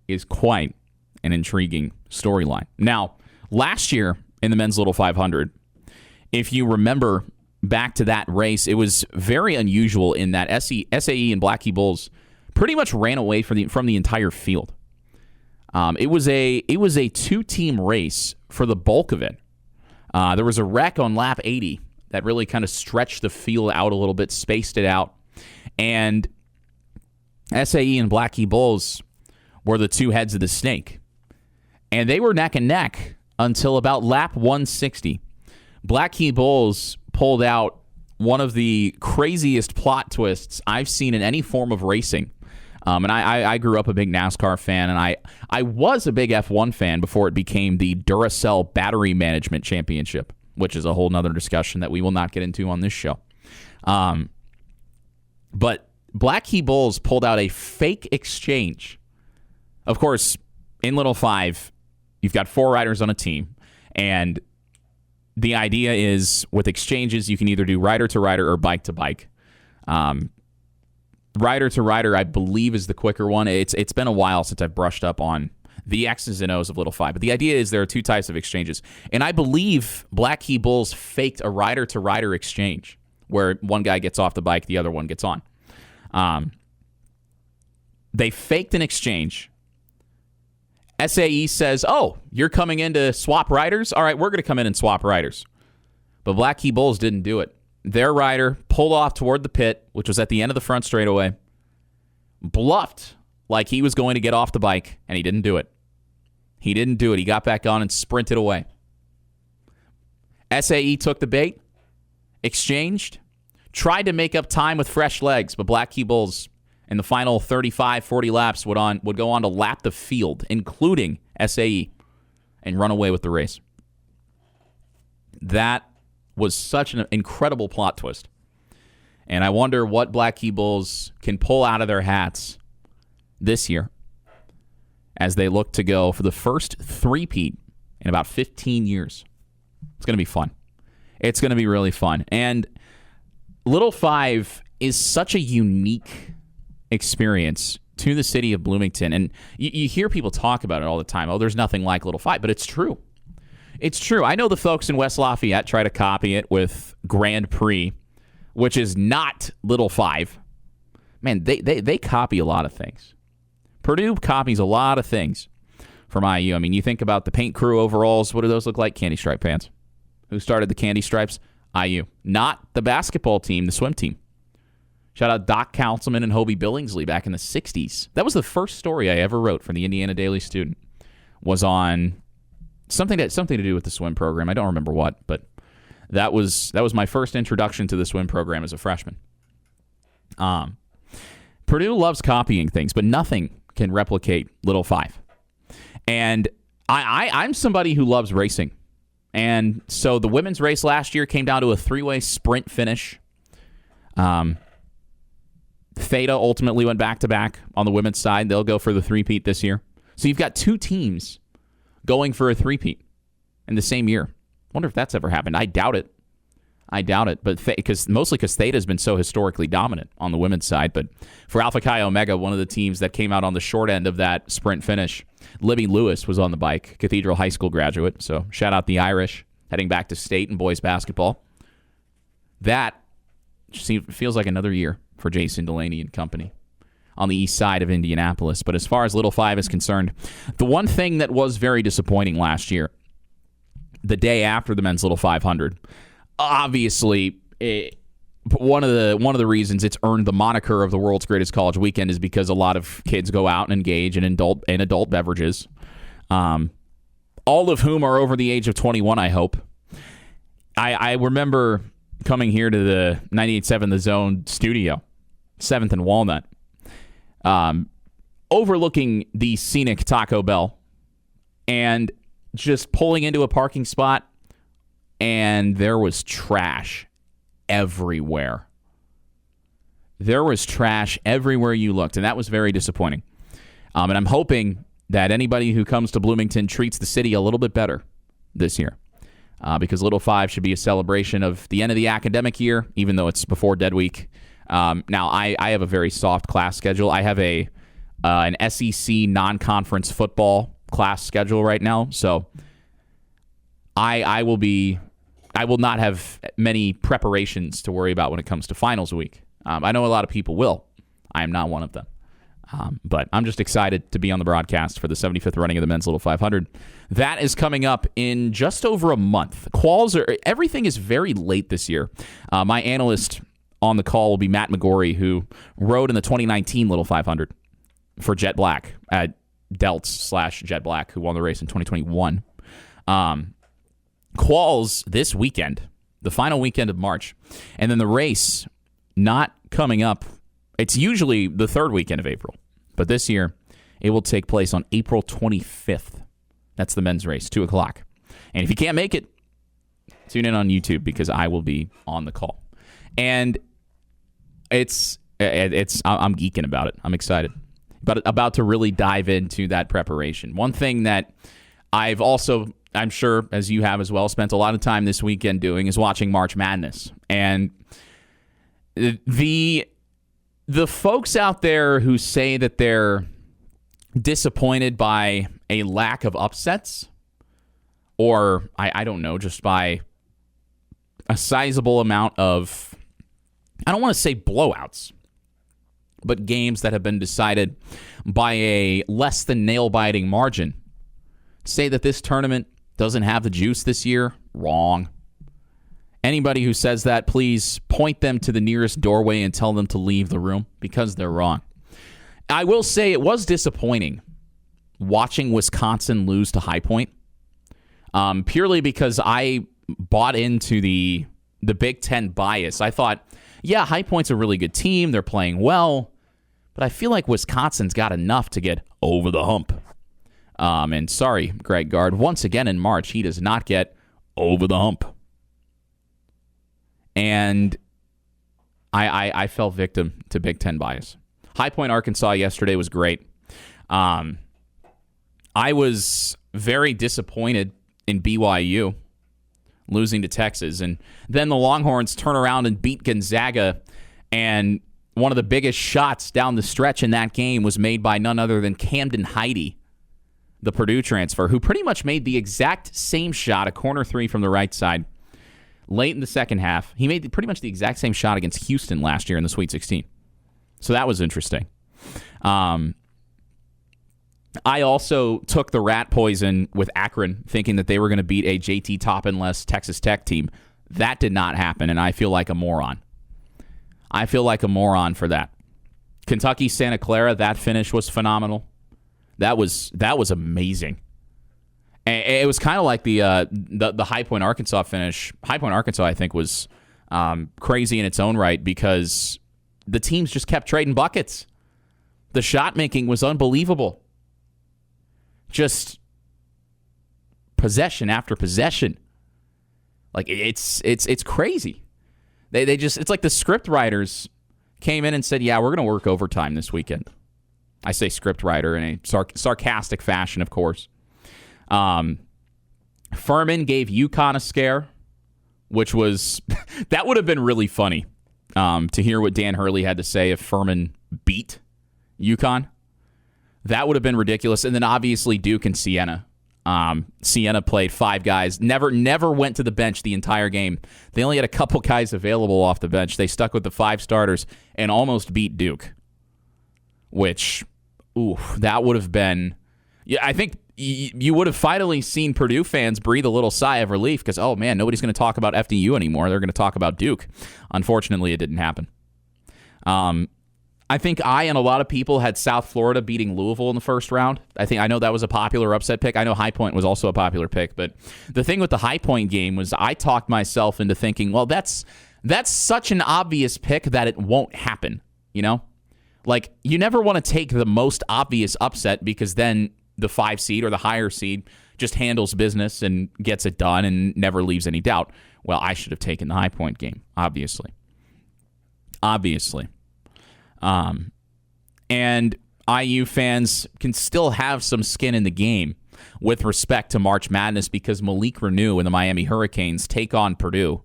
is quite an intriguing storyline. Now, last year in the men's Little 500, if you remember back to that race, it was very unusual in that SAE and Black Key Bulls pretty much ran away from the entire field. It was a 2-team race for the bulk of it. There was a wreck on lap 80 that really kind of stretched the field out a little bit, spaced it out. And SAE and Black Key Bulls were the 2 heads of the snake. And they were neck and neck until about lap 160. Black Key Bulls pulled out one of the craziest plot twists I've seen in any form of racing. And I grew up a big NASCAR fan, and I was a big F1 fan before it became the Duracell Battery Management Championship, which is a whole nother discussion that we will not get into on this show. But Black Key Bulls pulled out a fake exchange. Of course, in Little 5, you've got 4 riders on a team, and the idea is with exchanges, you can either do rider to rider or bike to bike. Rider to rider, I believe, is the quicker one. It's been a while since I've brushed up on the X's and O's of Little 5. But the idea is there are 2 types of exchanges. And I believe Black Key Bulls faked a rider to rider exchange where one guy gets off the bike, the other one gets on. They faked an exchange. SAE says, oh, you're coming in to swap riders? All right, we're going to come in and swap riders. But Black Key Bulls didn't do it. Their rider pulled off toward the pit, which was at the end of the front straightaway, bluffed like he was going to get off the bike, and he didn't do it. He got back on and sprinted away. SAE took the bait, exchanged, tried to make up time with fresh legs, but Black Key Bulls in the final 35, 40 laps would go on to lap the field, including SAE, and run away with the race. That was such an incredible plot twist. And I wonder what Black Key Bulls can pull out of their hats this year as they look to go for the first three-peat in about 15 years. It's going to be fun. It's going to be really fun. And Little Five is such a unique experience to the city of Bloomington. And you hear people talk about it all the time. Oh, there's nothing like Little Five. But it's true. It's true. I know the folks in West Lafayette try to copy it with Grand Prix, which is not Little Five. Man, they copy a lot of things. Purdue copies a lot of things from IU. I mean, you think about the paint crew overalls. What do those look like? Candy stripe pants. Who started the candy stripes? IU. Not the basketball team, the swim team. Shout out Doc Councilman and Hobie Billingsley back in the 60s. That was the first story I ever wrote for the Indiana Daily Student. Was on something to do with the swim program. I don't remember what, but that was my first introduction to the swim program as a freshman. Purdue loves copying things, but nothing can replicate Little Five. And I'm somebody who loves racing. And so the women's race last year came down to a 3-way sprint finish. Theta ultimately went back-to-back on the women's side. They'll go for the three-peat this year. So you've got two teams going for a three-peat in the same year. Wonder if that's ever happened. I doubt it. But mostly because Theta has been so historically dominant on the women's side. But for Alpha Chi Omega, one of the teams that came out on the short end of that sprint finish, Libby Lewis was on the bike, Cathedral High School graduate. So shout out the Irish, heading back to state in boys basketball. That feels like another year for Jason Delaney and company on the east side of Indianapolis. But as far as Little Five is concerned, the one thing that was very disappointing last year, the day after the men's Little 500, obviously, one of the reasons it's earned the moniker of the world's greatest college weekend is because a lot of kids go out and engage in adult beverages, all of whom are over the age of 21, I hope. I remember coming here to the 98.7 The Zone studio, 7th and Walnut, overlooking the scenic Taco Bell, and just pulling into a parking spot, and there was trash everywhere. There was trash everywhere you looked, and that was very disappointing. And I'm hoping that anybody who comes to Bloomington treats the city a little bit better this year, because Little Five should be a celebration of the end of the academic year, even though it's before Dead Week. Now, I have a very soft class schedule. I have an SEC non-conference football class schedule right now, so I will not have many preparations to worry about when it comes to finals week. I know a lot of people will. I am not one of them. But I'm just excited to be on the broadcast for the 75th running of the men's Little 500. That is coming up in just over a month. Everything is very late this year. My analyst on the call will be Matt McGorry, who rode in the 2019 Little 500 for Jet Black at Delts/Jet Black, who won the race in 2021. Quals this weekend, the final weekend of March, and then the race not coming up. It's usually the third weekend of April, but this year it will take place on April 25th. That's the men's race, 2 o'clock. And if you can't make it, tune in on YouTube because I will be on the call. And I'm geeking about it. I'm excited, but about to really dive into that preparation. One thing that I've also, I'm sure, as you have as well, spent a lot of time this weekend doing is watching March Madness. And the folks out there who say that they're disappointed by a lack of upsets, or I don't know, just by a sizable amount of, I don't want to say blowouts, but games that have been decided by a less than nail-biting margin, say that this tournament doesn't have the juice this year, wrong. Anybody who says that, please point them to the nearest doorway and tell them to leave the room because they're wrong. I will say it was disappointing watching Wisconsin lose to High Point, purely because I bought into the Big Ten bias. I thought, yeah, High Point's a really good team. They're playing well, but I feel like Wisconsin's got enough to get over the hump. And sorry, Greg Gard, once again in March, he does not get over the hump. And I fell victim to Big Ten bias. High Point, Arkansas yesterday was great. I was very disappointed in BYU. losing to Texas. And then the Longhorns turn around and beat Gonzaga, and one of the biggest shots down the stretch in that game was made by none other than Camden Heide, the Purdue transfer, who pretty much made the exact same shot, a corner three from the right side, late in the second half. He made pretty much the exact same shot against Houston last year in the Sweet 16. So that was interesting. I also took the rat poison with Akron, thinking that they were going to beat a JT Toppin-less Texas Tech team. That did not happen, and I feel like a moron. I feel like a moron for that. Kentucky Santa Clara, that finish was phenomenal. That was amazing. And it was kind of like the High Point Arkansas finish. High Point Arkansas, I think, was crazy in its own right because the teams just kept trading buckets. The shot making was unbelievable. Just possession after possession. Like it's crazy. They just, it's like the script writers came in and said, yeah, we're going to work overtime this weekend. I say script writer in a sarcastic fashion, of course. Furman gave UConn a scare, which was, that would have been really funny to hear what Dan Hurley had to say if Furman beat UConn. That would have been ridiculous. And then obviously Duke and Siena. Siena played five guys, never went to the bench the entire game. They only had a couple guys available off the bench. They stuck with the five starters and almost beat Duke, which, that would have been, yeah, I think you would have finally seen Purdue fans breathe a little sigh of relief because, oh man, nobody's going to talk about FDU anymore. They're going to talk about Duke. Unfortunately, it didn't happen. I think I and a lot of people had South Florida beating Louisville in the first round. I know that was a popular upset pick. I know High Point was also a popular pick, but the thing with the High Point game was I talked myself into thinking, well, that's such an obvious pick that it won't happen, you know? Like, you never want to take the most obvious upset because then the 5 seed or the higher seed just handles business and gets it done and never leaves any doubt. Well, I should have taken the High Point game, obviously. And IU fans can still have some skin in the game with respect to March Madness because Malik Reneau and the Miami Hurricanes take on Purdue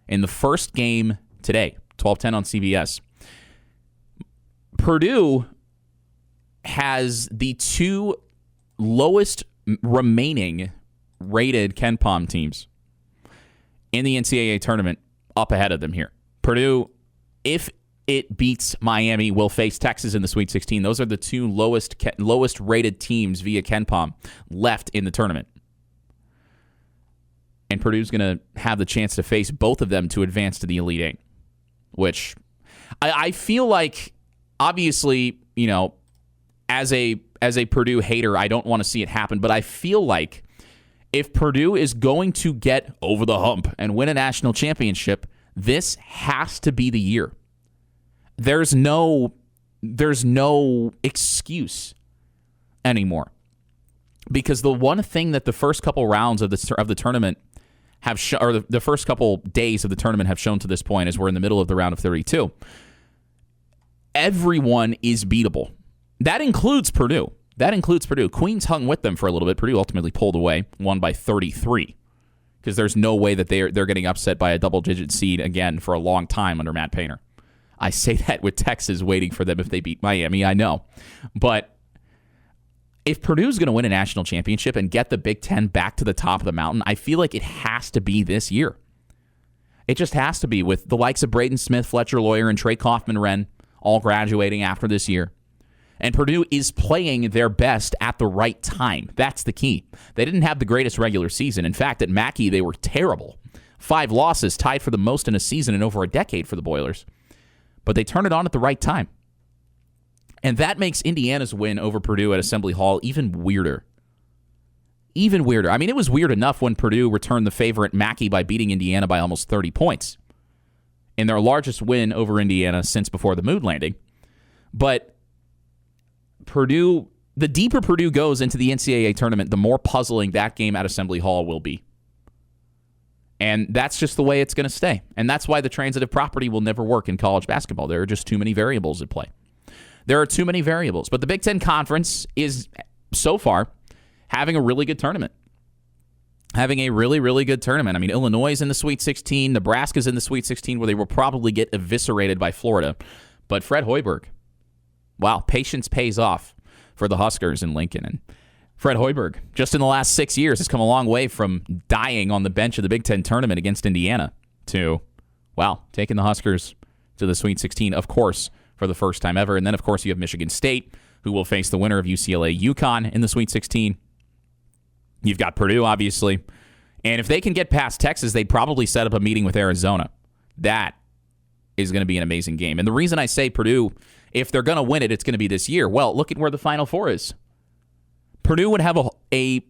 in the first game today, 12:10 on CBS. Purdue has the two lowest remaining rated KenPom teams in the NCAA tournament up ahead of them here. Purdue, if it beats Miami, will face Texas in the Sweet 16. Those are the two lowest rated teams via KenPom left in the tournament. And Purdue's going to have the chance to face both of them to advance to the Elite Eight, which I feel like, obviously, you know, as a Purdue hater, I don't want to see it happen, but I feel like if Purdue is going to get over the hump and win a national championship, this has to be the year. There's no excuse anymore, because the one thing that the first couple rounds of the tournament have or the first couple days of the tournament have shown to this point, is we're in the middle of the round of 32. Everyone is beatable. That includes Purdue. Queens hung with them for a little bit. Purdue ultimately pulled away, won by 33, because there's no way that they're getting upset by a double-digit seed again for a long time under Matt Painter. I say that with Texas waiting for them if they beat Miami, I know. But if Purdue's going to win a national championship and get the Big Ten back to the top of the mountain, I feel like it has to be this year. It just has to be, with the likes of Braden Smith, Fletcher Lawyer, and Trey Kaufman-Renn all graduating after this year. And Purdue is playing their best at the right time. That's the key. They didn't have the greatest regular season. In fact, at Mackey, they were terrible. 5 losses, tied for the most in a season in over a decade for the Boilers. But they turned it on at the right time. And that makes Indiana's win over Purdue at Assembly Hall even weirder. Even weirder. I mean, it was weird enough when Purdue returned the favor at Mackey by beating Indiana by almost 30 points in their largest win over Indiana since before the moon landing. But Purdue, the deeper Purdue goes into the NCAA tournament, the more puzzling that game at Assembly Hall will be. And that's just the way it's going to stay. And that's why the transitive property will never work in college basketball. There are just too many variables at play. There are too many variables. But the Big Ten Conference is, so far, having a really good tournament. having a really, really good tournament. I mean, Illinois is in the Sweet 16. Nebraska's in the Sweet 16, where they will probably get eviscerated by Florida. But Fred Hoiberg, wow, patience pays off for the Huskers in Lincoln. And Fred Hoiberg, just in the last 6 years, has come a long way from dying on the bench of the Big Ten tournament against Indiana to, wow, taking the Huskers to the Sweet 16, of course, for the first time ever. And then, of course, you have Michigan State, who will face the winner of UCLA-UConn in the Sweet 16. You've got Purdue, obviously. And if they can get past Texas, they'd probably set up a meeting with Arizona. That is going to be an amazing game. And the reason I say Purdue, if they're going to win it, it's going to be this year. Well, look at where the Final Four is. Purdue would have a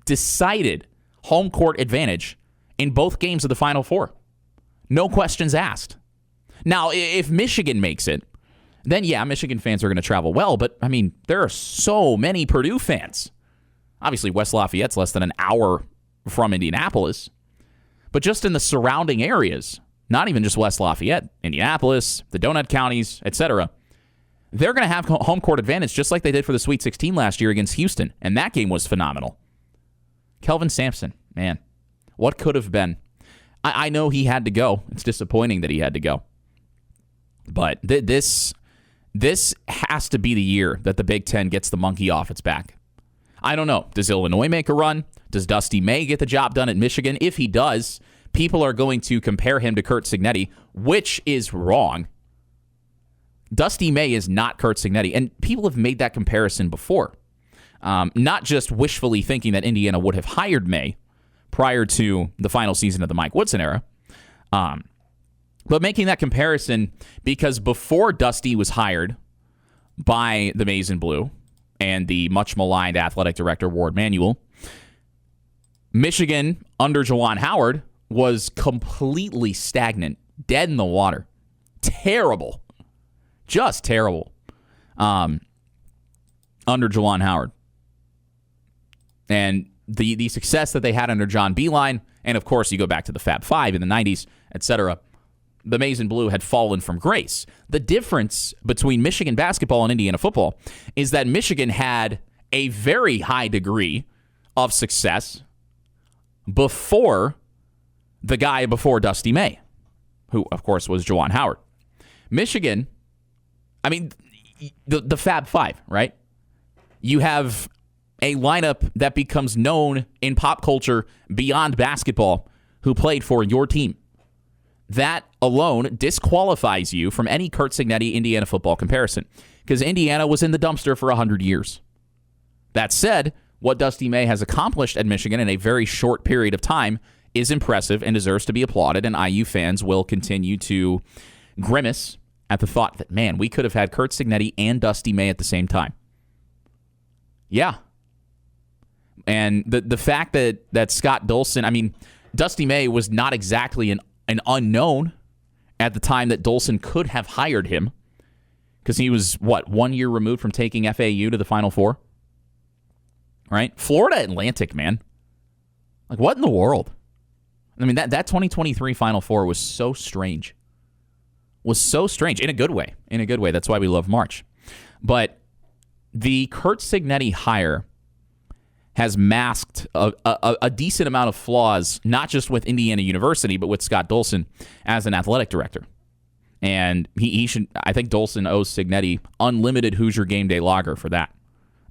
decided home court advantage in both games of the Final Four. No questions asked. Now, if Michigan makes it, then yeah, Michigan fans are going to travel well. But, I mean, there are so many Purdue fans. Obviously, West Lafayette's less than an hour from Indianapolis. But just in the surrounding areas, not even just West Lafayette, Indianapolis, the Donut Counties, etc., they're going to have home court advantage just like they did for the Sweet 16 last year against Houston. And that game was phenomenal. Kelvin Sampson, man, what could have been? I know he had to go. It's disappointing that he had to go. But this has to be the year that the Big Ten gets the monkey off its back. I don't know. Does Illinois make a run? Does Dusty May get the job done at Michigan? If he does, people are going to compare him to Curt Cignetti, which is wrong. Dusty May is not Curt Cignetti, and people have made that comparison before. Not just wishfully thinking that Indiana would have hired May prior to the final season of the Mike Woodson era, but making that comparison because before Dusty was hired by the Maize and Blue and the much maligned athletic director Ward Manuel, Michigan under Juwan Howard was completely stagnant, dead in the water. Terrible. Just terrible. Under Juwan Howard. And the success that they had under John Beilein, and of course you go back to the Fab Five in the 90s, etc., the Maize and Blue had fallen from grace. The difference between Michigan basketball and Indiana football is that Michigan had a very high degree of success before the guy before Dusty May, who, of course, was Juwan Howard. Michigan, I mean, the Fab Five, right? You have a lineup that becomes known in pop culture beyond basketball who played for your team. That alone disqualifies you from any Curt Cignetti Indiana football comparison because Indiana was in the dumpster for 100 years. That said, what Dusty May has accomplished at Michigan in a very short period of time is impressive and deserves to be applauded, and IU fans will continue to grimace at the thought that, man, we could have had Curt Cignetti and Dusty May at the same time. Yeah. And the fact that Scott Dolson, I mean, Dusty May was not exactly an unknown at the time that Dolson could have hired him because he was, 1 year removed from taking FAU to the Final Four? Right? Florida Atlantic, man. Like, what in the world? I mean, that 2023 Final Four was so strange. Was so strange in a good way. In a good way. That's why we love March. But the Curt Cignetti hire has masked a decent amount of flaws, not just with Indiana University, but with Scott Dolson as an athletic director. And he should, I think Dolson owes Cignetti unlimited Hoosier Game Day lager for that.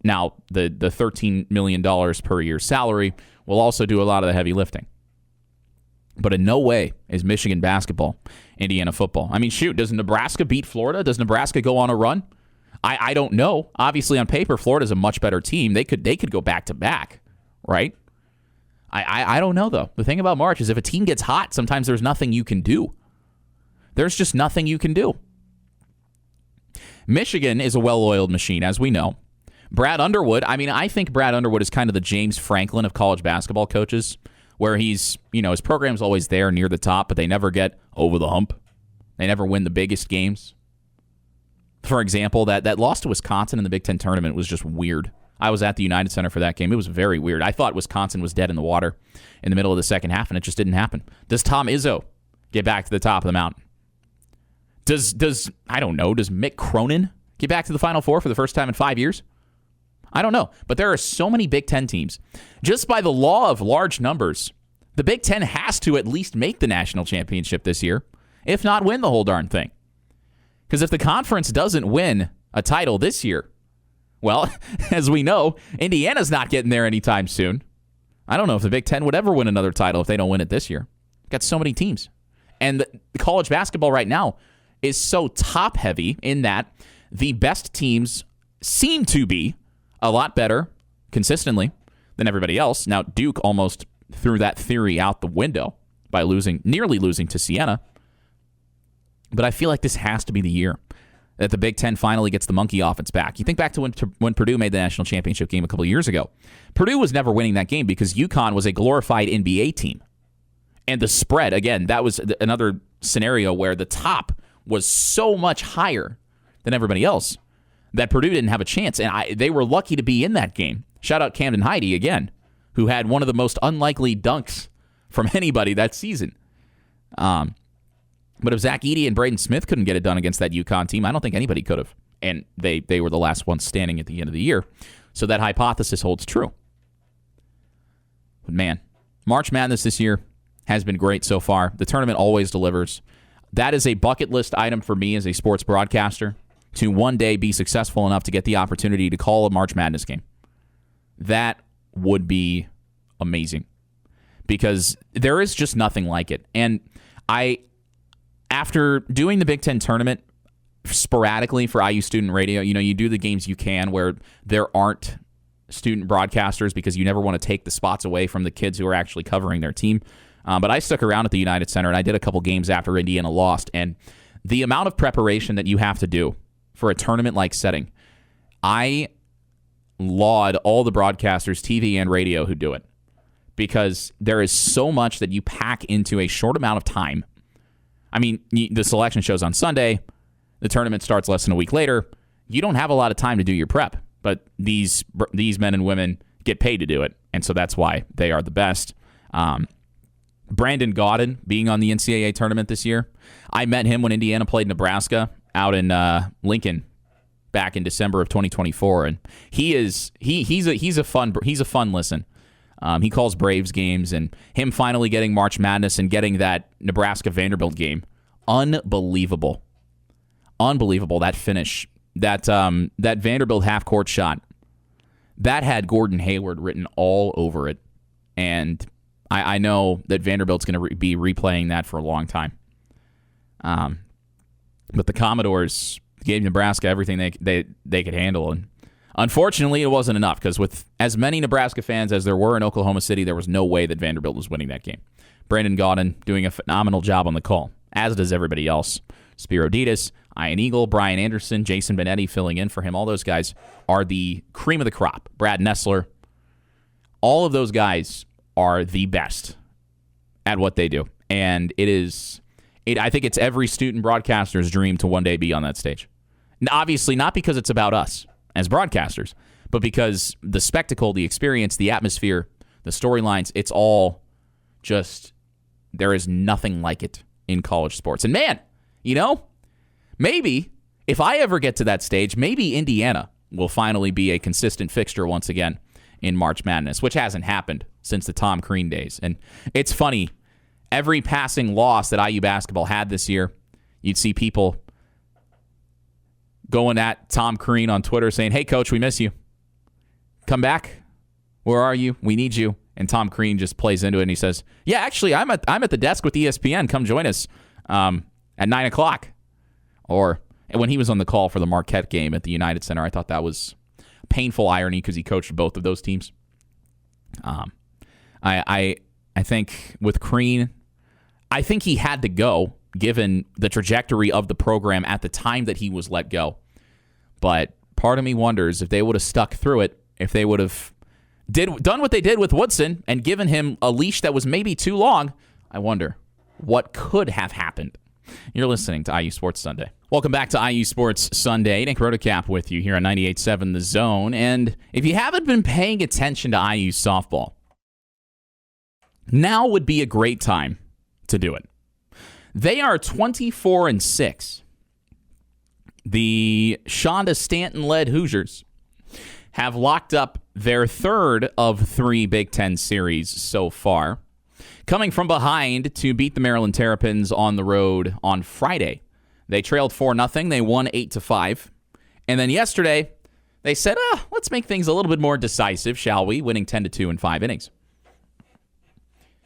Now, the $13 million per year salary will also do a lot of the heavy lifting. But in no way is Michigan basketball Indiana football. I mean, shoot, does Nebraska beat Florida? Does Nebraska go on a run? I don't know. Obviously, on paper, Florida's a much better team. They could go back to back, right? I don't know, though. The thing about March is if a team gets hot, sometimes there's nothing you can do. There's just nothing you can do. Michigan is a well-oiled machine, as we know. Brad Underwood, I mean, I think Brad Underwood is kind of the James Franklin of college basketball coaches, where he's, his program's always there near the top, but they never get over the hump. They never win the biggest games. For example, that loss to Wisconsin in the Big Ten tournament was just weird. I was at the United Center for that game. It was very weird. I thought Wisconsin was dead in the water in the middle of the second half, and it just didn't happen. Does Tom Izzo get back to the top of the mountain? Does Mick Cronin get back to the Final Four for the first time in 5 years? I don't know. But there are so many Big Ten teams. Just by the law of large numbers, the Big Ten has to at least make the national championship this year, if not win the whole darn thing. Because if the conference doesn't win a title this year, well, as we know, Indiana's not getting there anytime soon. I don't know if the Big Ten would ever win another title if they don't win it this year. Got so many teams. And the college basketball right now is so top-heavy in that the best teams seem to be a lot better consistently than everybody else. Now, Duke almost threw that theory out the window by nearly losing to Siena. But I feel like this has to be the year that the Big Ten finally gets the monkey off its back. You think back to when Purdue made the national championship game a couple of years ago. Purdue was never winning that game because UConn was a glorified NBA team. And the spread, again, that was another scenario where the top was so much higher than everybody else that Purdue didn't have a chance. And they were lucky to be in that game. Shout out Camden Heide again, who had one of the most unlikely dunks from anybody that season. But if Zach Edey and Braden Smith couldn't get it done against that UConn team, I don't think anybody could have. And they were the last ones standing at the end of the year. So that hypothesis holds true. But man, March Madness this year has been great so far. The tournament always delivers. That is a bucket list item for me as a sports broadcaster, to one day be successful enough to get the opportunity to call a March Madness game. That would be amazing. Because there is just nothing like it. And after doing the Big Ten tournament sporadically for IU Student Radio, you do the games you can where there aren't student broadcasters because you never want to take the spots away from the kids who are actually covering their team. But I stuck around at the United Center, and I did a couple games after Indiana lost. And the amount of preparation that you have to do for a tournament-like setting, I laud all the broadcasters, TV and radio, who do it. Because there is so much that you pack into a short amount of time. I mean, the selection show's on Sunday. The tournament starts less than a week later. You don't have a lot of time to do your prep. But these men and women get paid to do it. And so that's why they are the best. Brandon Gaudin being on the NCAA tournament this year. I met him when Indiana played Nebraska out in Lincoln back in December of 2024. And he's a fun listen. He calls Braves games, and him finally getting March Madness and getting that Nebraska-Vanderbilt game. Unbelievable. That finish. That Vanderbilt half-court shot. That had Gordon Hayward written all over it. And I know that Vanderbilt's going to be replaying that for a long time. But the Commodores gave Nebraska everything they could handle, and unfortunately, it wasn't enough because with as many Nebraska fans as there were in Oklahoma City, there was no way that Vanderbilt was winning that game. Brandon Gaudin doing a phenomenal job on the call, as does everybody else. Spiro Ditas, Ian Eagle, Brian Anderson, Jason Benetti filling in for him. All those guys are the cream of the crop. Brad Nessler. All of those guys are the best at what they do. And I think it's every student broadcaster's dream to one day be on that stage. And obviously, not because it's about us as broadcasters, but because the spectacle, the experience, the atmosphere, the storylines, it's all just, there is nothing like it in college sports. And man, maybe if I ever get to that stage, maybe Indiana will finally be a consistent fixture once again in March Madness, which hasn't happened since the Tom Crean days. And it's funny, every passing loss that IU basketball had this year, you'd see people going at Tom Crean on Twitter saying, "Hey, coach, we miss you. Come back. Where are you? We need you." And Tom Crean just plays into it and he says, "Yeah, actually, I'm at the desk with ESPN. Come join us at 9 o'clock." Or when he was on the call for the Marquette game at the United Center, I thought that was painful irony because he coached both of those teams. I think with Crean, I think he had to go given the trajectory of the program at the time that he was let go. But part of me wonders if they would have stuck through it, if they would have done what they did with Woodson and given him a leash that was maybe too long, I wonder what could have happened. You're listening to IU Sports Sunday. Welcome back to IU Sports Sunday. Nick Rotocap with you here on 98.7 The Zone. And if you haven't been paying attention to IU softball, now would be a great time to do it. They are 24-6. The Shonda Stanton-led Hoosiers have locked up their third of 3 Big Ten series so far, coming from behind to beat the Maryland Terrapins on the road on Friday. They trailed 4-0. They won 8-5. And then yesterday, they said, let's make things a little bit more decisive, shall we? Winning 10-2 in 5 innings.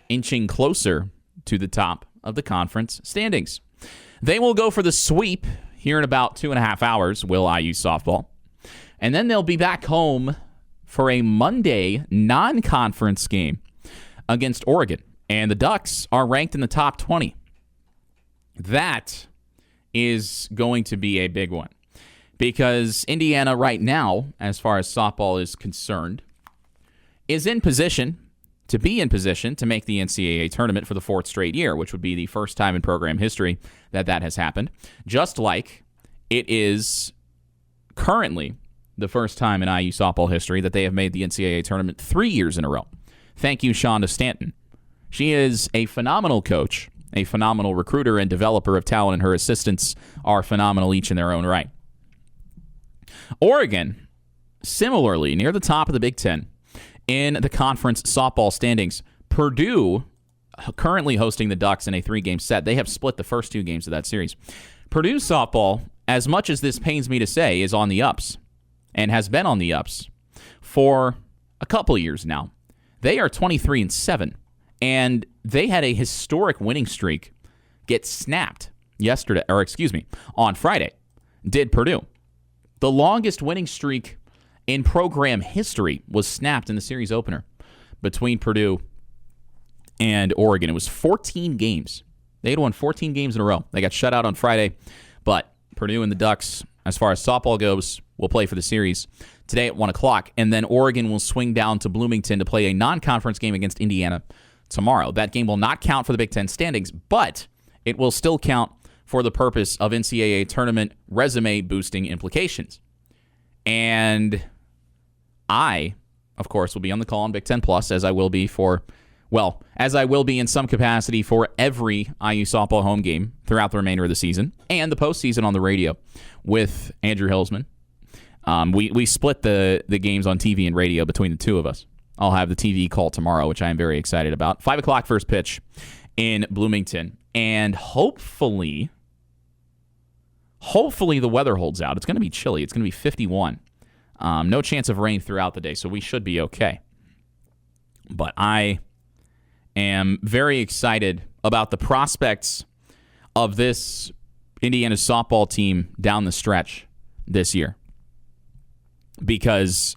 Inching closer to the top of the conference standings. They will go for the sweep here in about 2.5 hours, will IU softball. And then they'll be back home for a Monday non-conference game against Oregon. And the Ducks are ranked in the top 20. That is going to be a big one. Because Indiana right now, as far as softball is concerned, is in position to make the NCAA tournament for the 4th straight year, which would be the first time in program history that has happened. Just like it is currently the first time in IU softball history that they have made the NCAA tournament 3 years in a row. Thank you, Shonda Stanton. She is a phenomenal coach, a phenomenal recruiter and developer of talent, and her assistants are phenomenal each in their own right. Oregon, similarly, near the top of the Big Ten in the conference softball standings. Purdue, currently hosting the Ducks in a 3-game set. They have split the first 2 games of that series. Purdue softball, as much as this pains me to say, is on the ups and has been on the ups for a couple years now. They are 23-7, and they had a historic winning streak get snapped on Friday. Did Purdue. The longest winning streak in program history was snapped in the series opener between Purdue and Oregon. It was 14 games. They had won 14 games in a row. They got shut out on Friday, but Purdue and the Ducks, as far as softball goes, will play for the series today at 1 o'clock, and then Oregon will swing down to Bloomington to play a non-conference game against Indiana tomorrow. That game will not count for the Big Ten standings, but it will still count for the purpose of NCAA tournament resume-boosting implications. And I, of course, will be on the call on Big Ten Plus, as I will be in some capacity for every IU softball home game throughout the remainder of the season and the postseason on the radio with Andrew Hillsman. We split the games on TV and radio between the two of us. I'll have the TV call tomorrow, which I am very excited about. 5 o'clock first pitch in Bloomington. And hopefully the weather holds out. It's going to be chilly. It's going to be 51. No chance of rain throughout the day, so we should be okay. But I am very excited about the prospects of this Indiana softball team down the stretch this year, because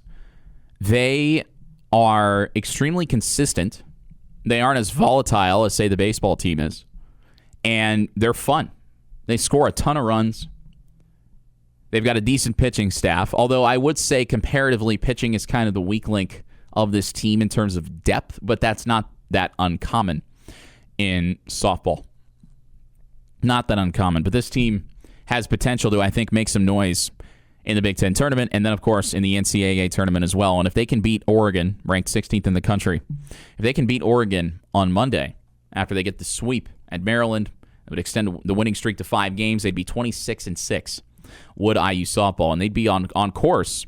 they are extremely consistent. They aren't as volatile as, say, the baseball team is, and they're fun. They score a ton of runs. They've got a decent pitching staff, although I would say comparatively pitching is kind of the weak link of this team in terms of depth, but that's not that uncommon in softball. Not that uncommon, but this team has potential to, I think, make some noise in the Big Ten tournament, and then, of course, in the NCAA tournament as well. And if they can beat Oregon, ranked 16th in the country, if they can beat Oregon on Monday after they get the sweep at Maryland, it would extend the winning streak to 5 games. They'd be 26-6, would IU softball, and they'd be on course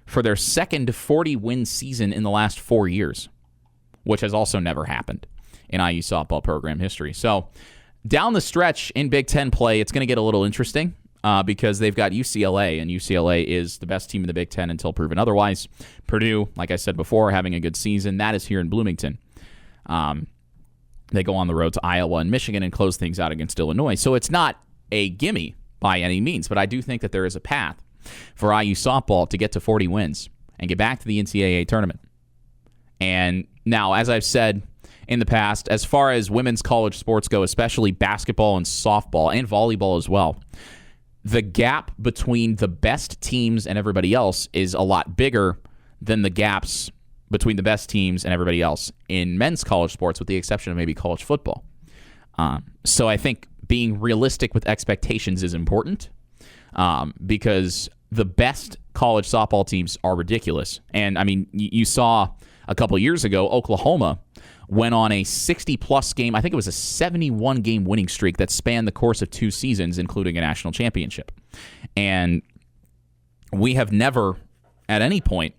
for their second 40-win season in the last 4 years, which has also never happened in IU softball program history. So down the stretch in Big Ten play, it's going to get a little interesting. Because they've got UCLA, and UCLA is the best team in the Big Ten until proven otherwise. Purdue, like I said before, having a good season. That is here in Bloomington. They go on the road to Iowa and Michigan and close things out against Illinois. So it's not a gimme by any means, but I do think that there is a path for IU softball to get to 40 wins and get back to the NCAA tournament. And now, as I've said in the past, as far as women's college sports go, especially basketball and softball and volleyball as well, the gap between the best teams and everybody else is a lot bigger than the gaps between the best teams and everybody else in men's college sports, with the exception of maybe college football. So I think being realistic with expectations is important, because the best college softball teams are ridiculous. And, I mean, you saw a couple years ago, Oklahoma went on a 60-plus game, I think it was a 71-game winning streak that spanned the course of 2 seasons, including a national championship. And we have never at any point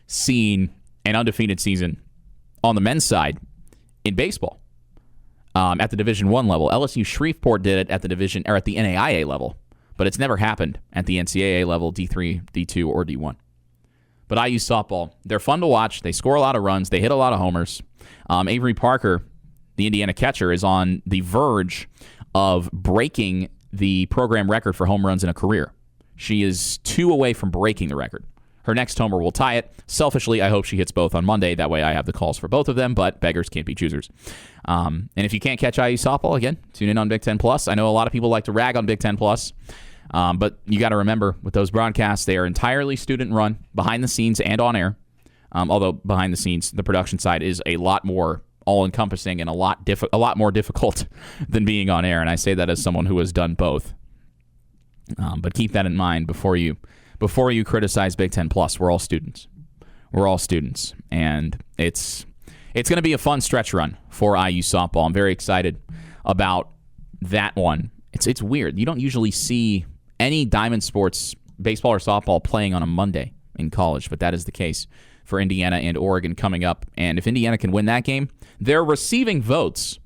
seen an undefeated season on the men's side in baseball at the Division I level. LSU Shreveport did it at the NAIA level, but it's never happened at the NCAA level, D3, D2, or D1. But IU softball, they're fun to watch. They score a lot of runs. They hit a lot of homers. Avery Parker, the Indiana catcher, is on the verge of breaking the program record for home runs in a career. She is 2 away from breaking the record. Her next homer will tie it. Selfishly, I hope she hits both on Monday. That way I have the calls for both of them, but beggars can't be choosers. And if you can't catch IU softball, again, tune in on Big Ten Plus. I know a lot of people like to rag on Big Ten Plus, but you got to remember, with those broadcasts, they are entirely student-run, behind the scenes and on air. Although behind the scenes, the production side is a lot more all-encompassing and a lot more difficult than being on air. And I say that as someone who has done both. But keep that in mind before you criticize Big Ten Plus. We're all students. And it's going to be a fun stretch run for IU softball. I'm very excited about that one. It's weird. You don't usually see any Diamond Sports baseball or softball playing on a Monday in college, but that is the case for Indiana and Oregon coming up. And if Indiana can win that game, they're receiving votes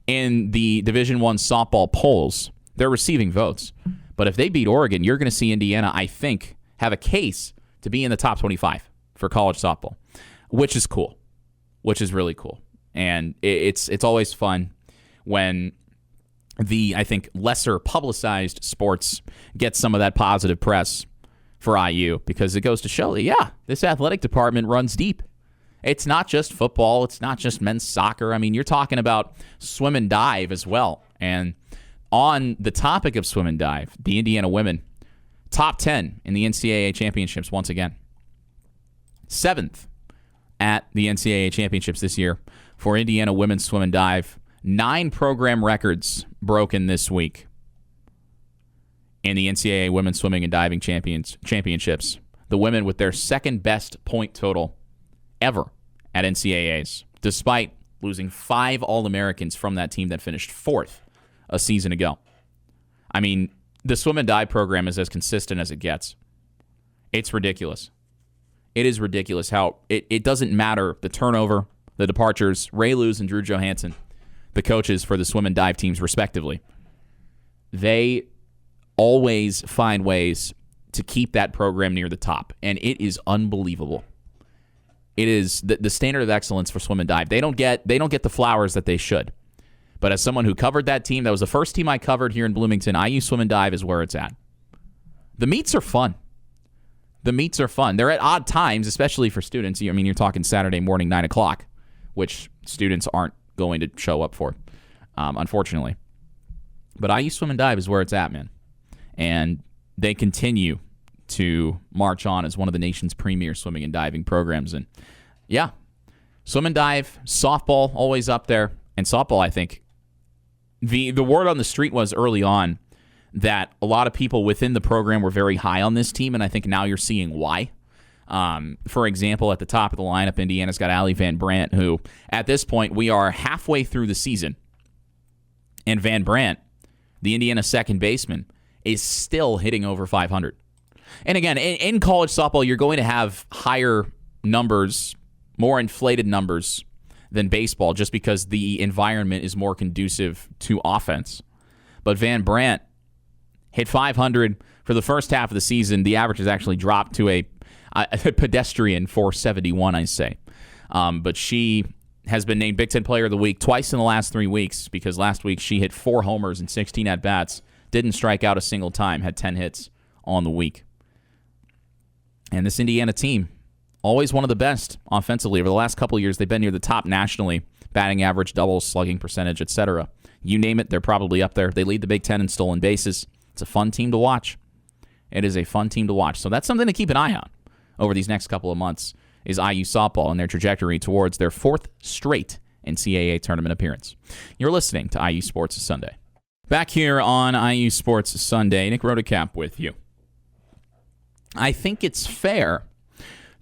in the Division I softball polls. They're receiving votes. But if they beat Oregon, you're going to see Indiana, I think, have a case to be in the top 25 for college softball, which is cool, which is really cool. And it's always fun when the, I think, lesser publicized sports get some of that positive press for IU, because it goes to show that, yeah, this athletic department runs deep. It's not just football. It's not just men's soccer. I mean, you're talking about swim and dive as well. And on the topic of swim and dive, the Indiana women, top 10 in the NCAA championships once again. 7th at the NCAA championships this year for Indiana women's swim and dive. 9 program records broken this week in the NCAA women's swimming and diving championships. The women with their second best point total ever at NCAAs, despite losing 5 All-Americans from that team that finished 4th a season ago. I mean, the swim and dive program is as consistent as it gets. It's ridiculous. It is ridiculous how it doesn't matter the turnover, the departures. Ray Lewis and Drew Johansson, the coaches for the swim and dive teams respectively, they always find ways to keep that program near the top, and it is unbelievable. It is the standard of excellence for swim and dive. They don't get the flowers that they should. But as someone who covered that team, that was the first team I covered here in Bloomington, IU swim and dive is where it's at. The meets are fun. They're at odd times, especially for students. I mean, you're talking Saturday morning, 9 o'clock, which students aren't going to show up for, unfortunately. But IU swim and dive is where it's at, man. And they continue to march on as one of the nation's premier swimming and diving programs. And yeah, swim and dive, softball, always up there. And softball, I think, the word on the street was early on that a lot of people within the program were very high on this team, and I think now you're seeing why. For example, at the top of the lineup, Indiana's got Allie Van Brandt, who, at this point, we are halfway through the season. And Van Brandt, the Indiana second baseman, is still hitting over 500. And again, in college softball, you're going to have higher numbers, more inflated numbers than baseball, just because the environment is more conducive to offense. But Van Brandt hit 500 for the first half of the season. The average has actually dropped to a pedestrian 471, I say. But she has been named Big Ten Player of the Week twice in the last 3 weeks, because last week she hit 4 homers and 16 at-bats, didn't strike out a single time, had 10 hits on the week. And this Indiana team, always one of the best offensively. Over the last couple of years, they've been near the top nationally, batting average, doubles, slugging percentage, etc. You name it, they're probably up there. They lead the Big Ten in stolen bases. It's a fun team to watch. It is a fun team to watch. So that's something to keep an eye on over these next couple of months, is IU softball and their trajectory towards their 4th straight NCAA tournament appearance. You're listening to IU Sports Sunday. Back here on IU Sports Sunday, Nick Rotacap with you. I think it's fair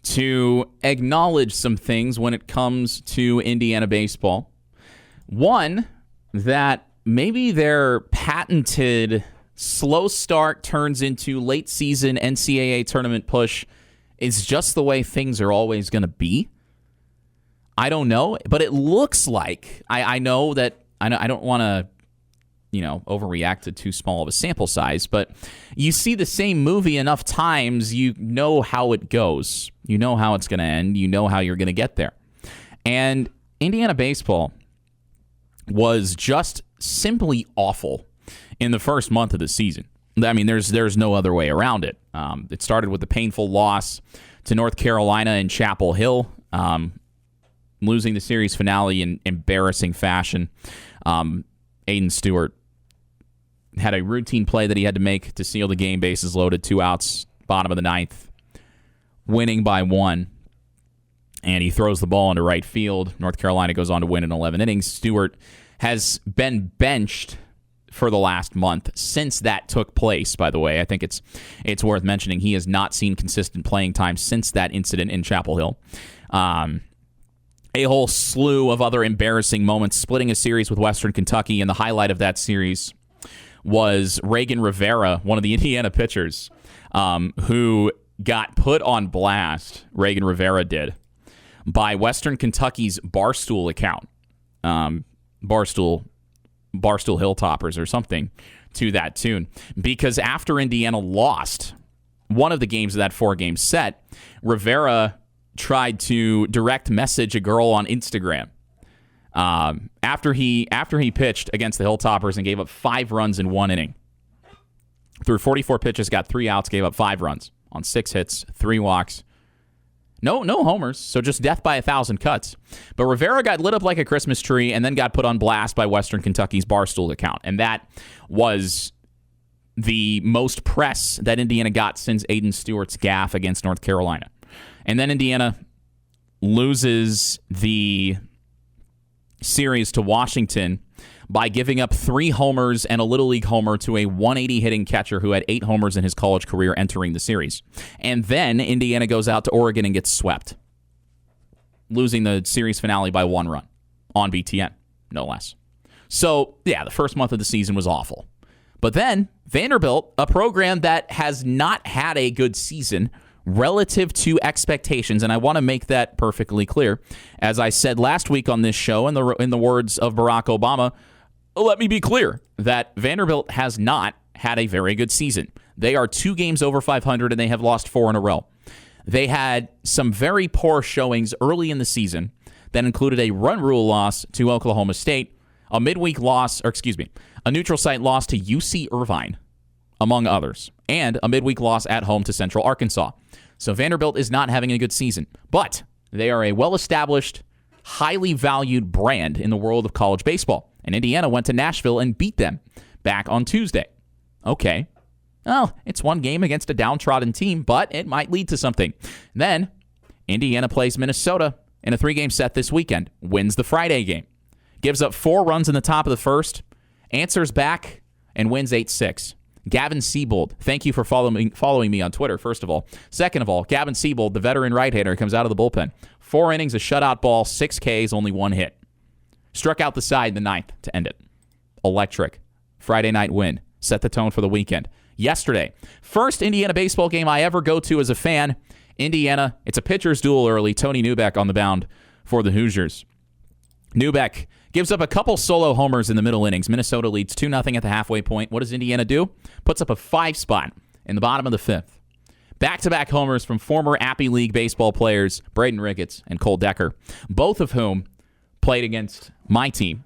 to acknowledge some things when it comes to Indiana baseball. One, that maybe their patented slow start turns into late season NCAA tournament push is just the way things are always going to be? I don't know, but it looks like I know that I don't want to overreact to too small of a sample size, but you see the same movie enough times, you know how it goes. You know how it's going to end. You know how you're going to get there. And Indiana baseball was just simply awful in the first month of the season. I mean, there's no other way around it. It started with the painful loss to North Carolina in Chapel Hill, losing the series finale in embarrassing fashion. Aiden Stewart had a routine play that he had to make to seal the game, bases loaded, 2 outs, bottom of the ninth, winning by 1. And he throws the ball into right field. North Carolina goes on to win in 11 innings. Stewart has been benched for the last month since that took place, by the way. I think it's worth mentioning he has not seen consistent playing time since that incident in Chapel Hill. A whole slew of other embarrassing moments, splitting a series with Western Kentucky, and the highlight of that series was Reagan Rivera, one of the Indiana pitchers, who got put on blast, Reagan Rivera did, by Western Kentucky's Barstool account. Barstool Hilltoppers or something to that tune. Because after Indiana lost one of the games of that 4-game set, Rivera tried to direct message a girl on Instagram after he pitched against the Hilltoppers and gave up 5 runs in 1 inning. Threw 44 pitches, got 3 outs, gave up 5 runs on 6 hits, 3 walks. No homers, so just death by 1,000 cuts. But Rivera got lit up like a Christmas tree and then got put on blast by Western Kentucky's Barstool account. And that was the most press that Indiana got since Aiden Stewart's gaffe against North Carolina. And then Indiana loses the series to Washington by giving up 3 homers and a Little League homer to a 180 hitting catcher who had 8 homers in his college career entering the series. And then Indiana goes out to Oregon and gets swept, losing the series finale by 1 run on BTN, no less. So, yeah, the first month of the season was awful. But then Vanderbilt, a program that has not had a good season relative to expectations, and I want to make that perfectly clear. As I said last week on this show, in the words of Barack Obama, let me be clear that Vanderbilt has not had a very good season. They are 2 games over 500, and they have lost 4 in a row. They had some very poor showings early in the season that included a run rule loss to Oklahoma State, a neutral site loss to UC Irvine, among others, and a midweek loss at home to Central Arkansas. So Vanderbilt is not having a good season, but they are a well-established, highly valued brand in the world of college baseball. And Indiana went to Nashville and beat them back on Tuesday. Okay. Well, it's 1 game against a downtrodden team, but it might lead to something. Then Indiana plays Minnesota in a 3-game set this weekend, wins the Friday game, gives up 4 runs in the top of the first, answers back, and wins 8-6. Gavin Siebold, thank you for following me on Twitter, first of all. Second of all, Gavin Siebold, the veteran right-hander, comes out of the bullpen. 4 innings, a shutout ball, 6 Ks, only 1 hit. Struck out the side in the 9th to end it. Electric. Friday night win. Set the tone for the weekend. Yesterday, first Indiana baseball game I ever go to as a fan. Indiana, it's a pitcher's duel early. Tony Neubeck on the mound for the Hoosiers. Neubeck gives up a couple solo homers in the middle innings. Minnesota leads 2-0 at the halfway point. What does Indiana do? Puts up a 5 spot in the bottom of the 5th. Back-to-back homers from former Appy League baseball players Braden Ricketts and Cole Decker, both of whom played against my team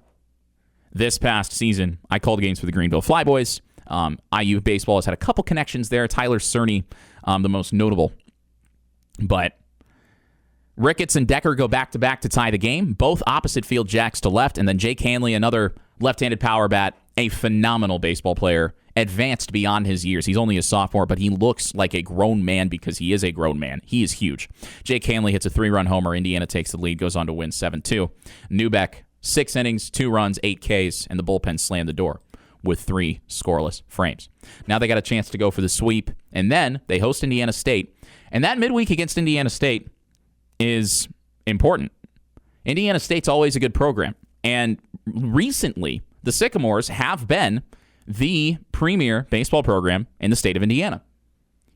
this past season. I called games for the Greenville Flyboys. IU baseball has had a couple connections there. Tyler Cerny, the most notable. But Ricketts and Decker go back-to-back to tie the game. Both opposite field jacks to left. And then Jake Hanley, another left-handed power bat, a phenomenal baseball player, advanced beyond his years. He's only a sophomore, but he looks like a grown man because he is a grown man. He is huge. Jake Hanley hits a 3-run homer. Indiana takes the lead, goes on to win 7-2. Neubeck, 6 innings, 2 runs, 8 Ks, and the bullpen slammed the door with 3 scoreless frames. Now they got a chance to go for the sweep, and then they host Indiana State. And that midweek against Indiana State is important. Indiana State's always a good program. And recently, the Sycamores have been the premier baseball program in the state of Indiana.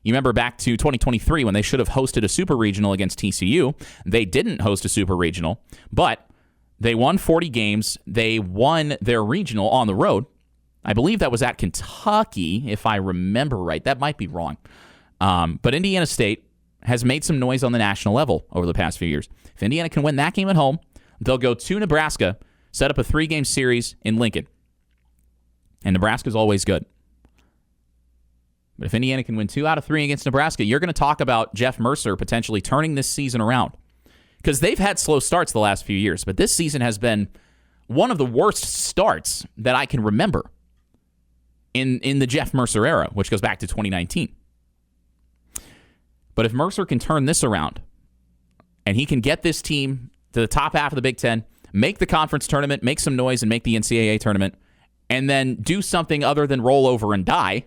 You remember back to 2023 when they should have hosted a super regional against TCU. They didn't host a super regional, but they won 40 games. They won their regional on the road. I believe that was at Kentucky, if I remember right. That might be wrong. But Indiana State has made some noise on the national level over the past few years. If Indiana can win that game at home, they'll go to Nebraska, set up a 3-game series in Lincoln. And Nebraska's always good. But if Indiana can win 2 out of 3 against Nebraska, you're going to talk about Jeff Mercer potentially turning this season around. Because they've had slow starts the last few years, but this season has been one of the worst starts that I can remember in the Jeff Mercer era, which goes back to 2019. But if Mercer can turn this around, and he can get this team to the top half of the Big Ten, make the conference tournament, make some noise, and make the NCAA tournament, and then do something other than roll over and die,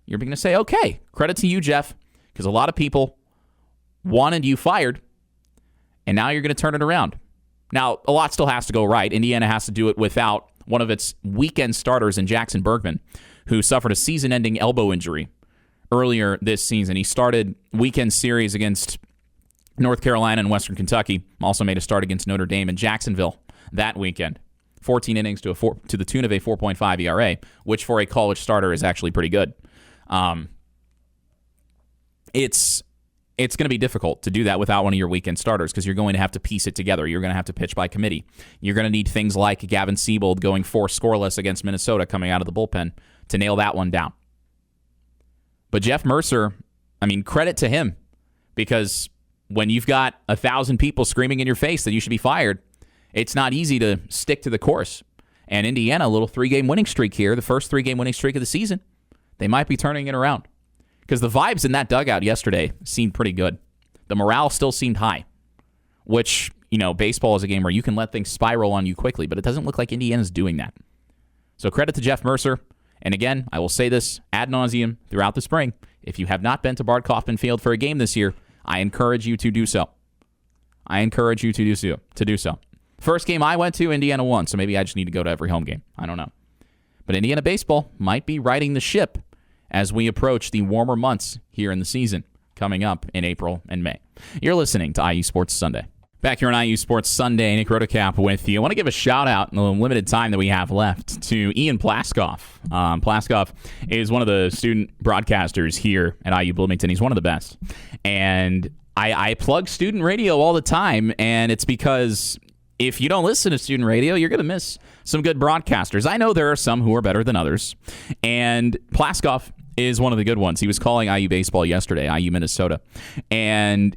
you're going to say, okay, credit to you, Jeff, because a lot of people wanted you fired, and now you're going to turn it around. Now, a lot still has to go right. Indiana has to do it without one of its weekend starters in Jackson Bergman, who suffered a season-ending elbow injury earlier this season. He started weekend series against North Carolina and Western Kentucky. Also made a start against Notre Dame and Jacksonville that weekend. 14 innings to the tune of a 4.5 ERA, which for a college starter is actually pretty good. It's going to be difficult to do that without one of your weekend starters because you're going to have to piece it together. You're going to have to pitch by committee. You're going to need things like Gavin Siebold going 4 scoreless against Minnesota coming out of the bullpen to nail that one down. But Jeff Mercer, I mean, credit to him, because when you've got 1,000 people screaming in your face that you should be fired, it's not easy to stick to the course. And Indiana, a little 3-game winning streak here, the first 3-game winning streak of the season, they might be turning it around. Because the vibes in that dugout yesterday seemed pretty good. The morale still seemed high, which, baseball is a game where you can let things spiral on you quickly, but it doesn't look like Indiana's doing that. So credit to Jeff Mercer. And again, I will say this ad nauseum throughout the spring. If you have not been to Bart Kaufman Field for a game this year, I encourage you to do so. First game I went to, Indiana won, so maybe I just need to go to every home game. I don't know. But Indiana baseball might be riding the ship as we approach the warmer months here in the season coming up in April and May. You're listening to IU Sports Sunday. Back here on IU Sports Sunday, Nick Rotacap with you. I want to give a shout-out in the limited time that we have left to Ian Plaskoff. Plaskoff is one of the student broadcasters here at IU Bloomington. He's one of the best. And I plug student radio all the time, and it's because if you don't listen to student radio, you're going to miss some good broadcasters. I know there are some who are better than others, and Plaskoff is one of the good ones. He was calling IU baseball yesterday, IU Minnesota, and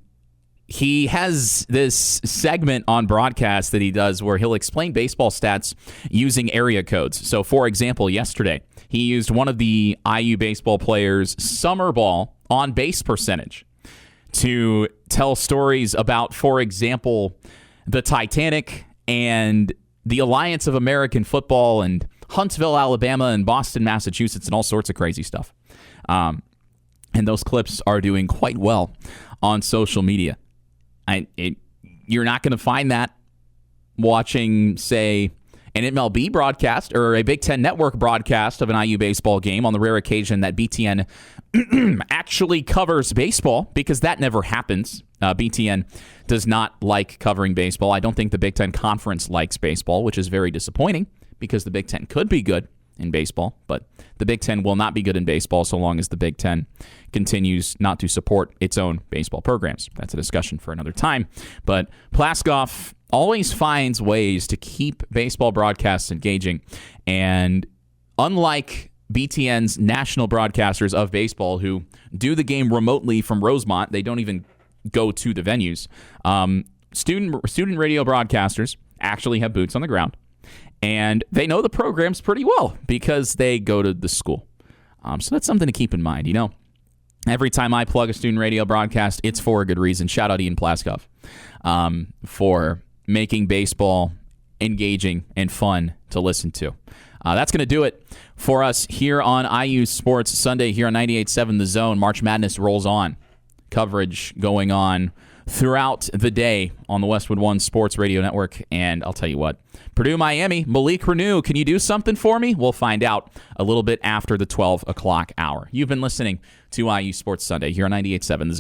he has this segment on broadcast that he does where he'll explain baseball stats using area codes. So, for example, yesterday, he used one of the IU baseball players' summer ball on base percentage to tell stories about, for example, the Titanic and the Alliance of American Football and Huntsville, Alabama, and Boston, Massachusetts, and all sorts of crazy stuff. And those clips are doing quite well on social media. You're not going to find that watching, say, an MLB broadcast or a Big Ten Network broadcast of an IU baseball game on the rare occasion that BTN actually covers baseball, because that never happens. BTN does not like covering baseball. I don't think the Big Ten Conference likes baseball, which is very disappointing because the Big Ten could be good in baseball, but the Big Ten will not be good in baseball so long as the Big Ten continues not to support its own baseball programs. That's a discussion for another time. But Plaskoff always finds ways to keep baseball broadcasts engaging, and unlike BTN's national broadcasters of baseball who do the game remotely from Rosemont, they don't even go to the venues. Student radio broadcasters actually have boots on the ground, and they know the programs pretty well because they go to the school. So that's something to keep in mind. Every time I plug a student radio broadcast, it's for a good reason. Shout out Ian Plaskoff for making baseball engaging and fun to listen to. That's going to do it for us here on IU Sports Sunday here on 98.7 The Zone. March Madness rolls on. Coverage going on throughout the day on the Westwood One Sports Radio Network. And I'll tell you what, Purdue, Miami, Malik Reneau, can you do something for me? We'll find out a little bit after the 12 o'clock hour. You've been listening to IU Sports Sunday here on 98.7 The Zone.